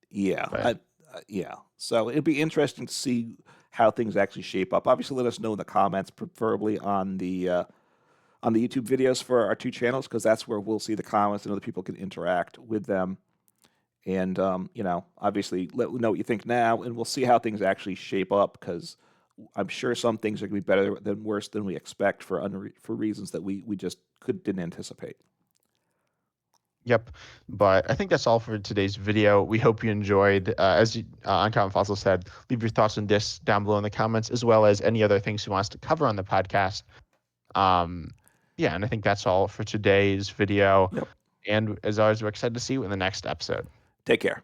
yeah, but yeah. So it'd be interesting to see how things actually shape up. Obviously, let us know in the comments, preferably on the YouTube videos for our two channels, because that's where we'll see the comments and other people can interact with them. And obviously, let know what you think now, and we'll see how things actually shape up. Because I'm sure some things are going to be better than worse than we expect for reasons that we just didn't anticipate. yep. But I think that's all for today's video. We hope you enjoyed. Uncommon Fossil said, leave your thoughts on this down below in the comments, as well as any other things you want us to cover on the podcast. Um, yeah, and I think that's all for today's video. Yep. And as always, we're excited to see you in the next episode. Take care.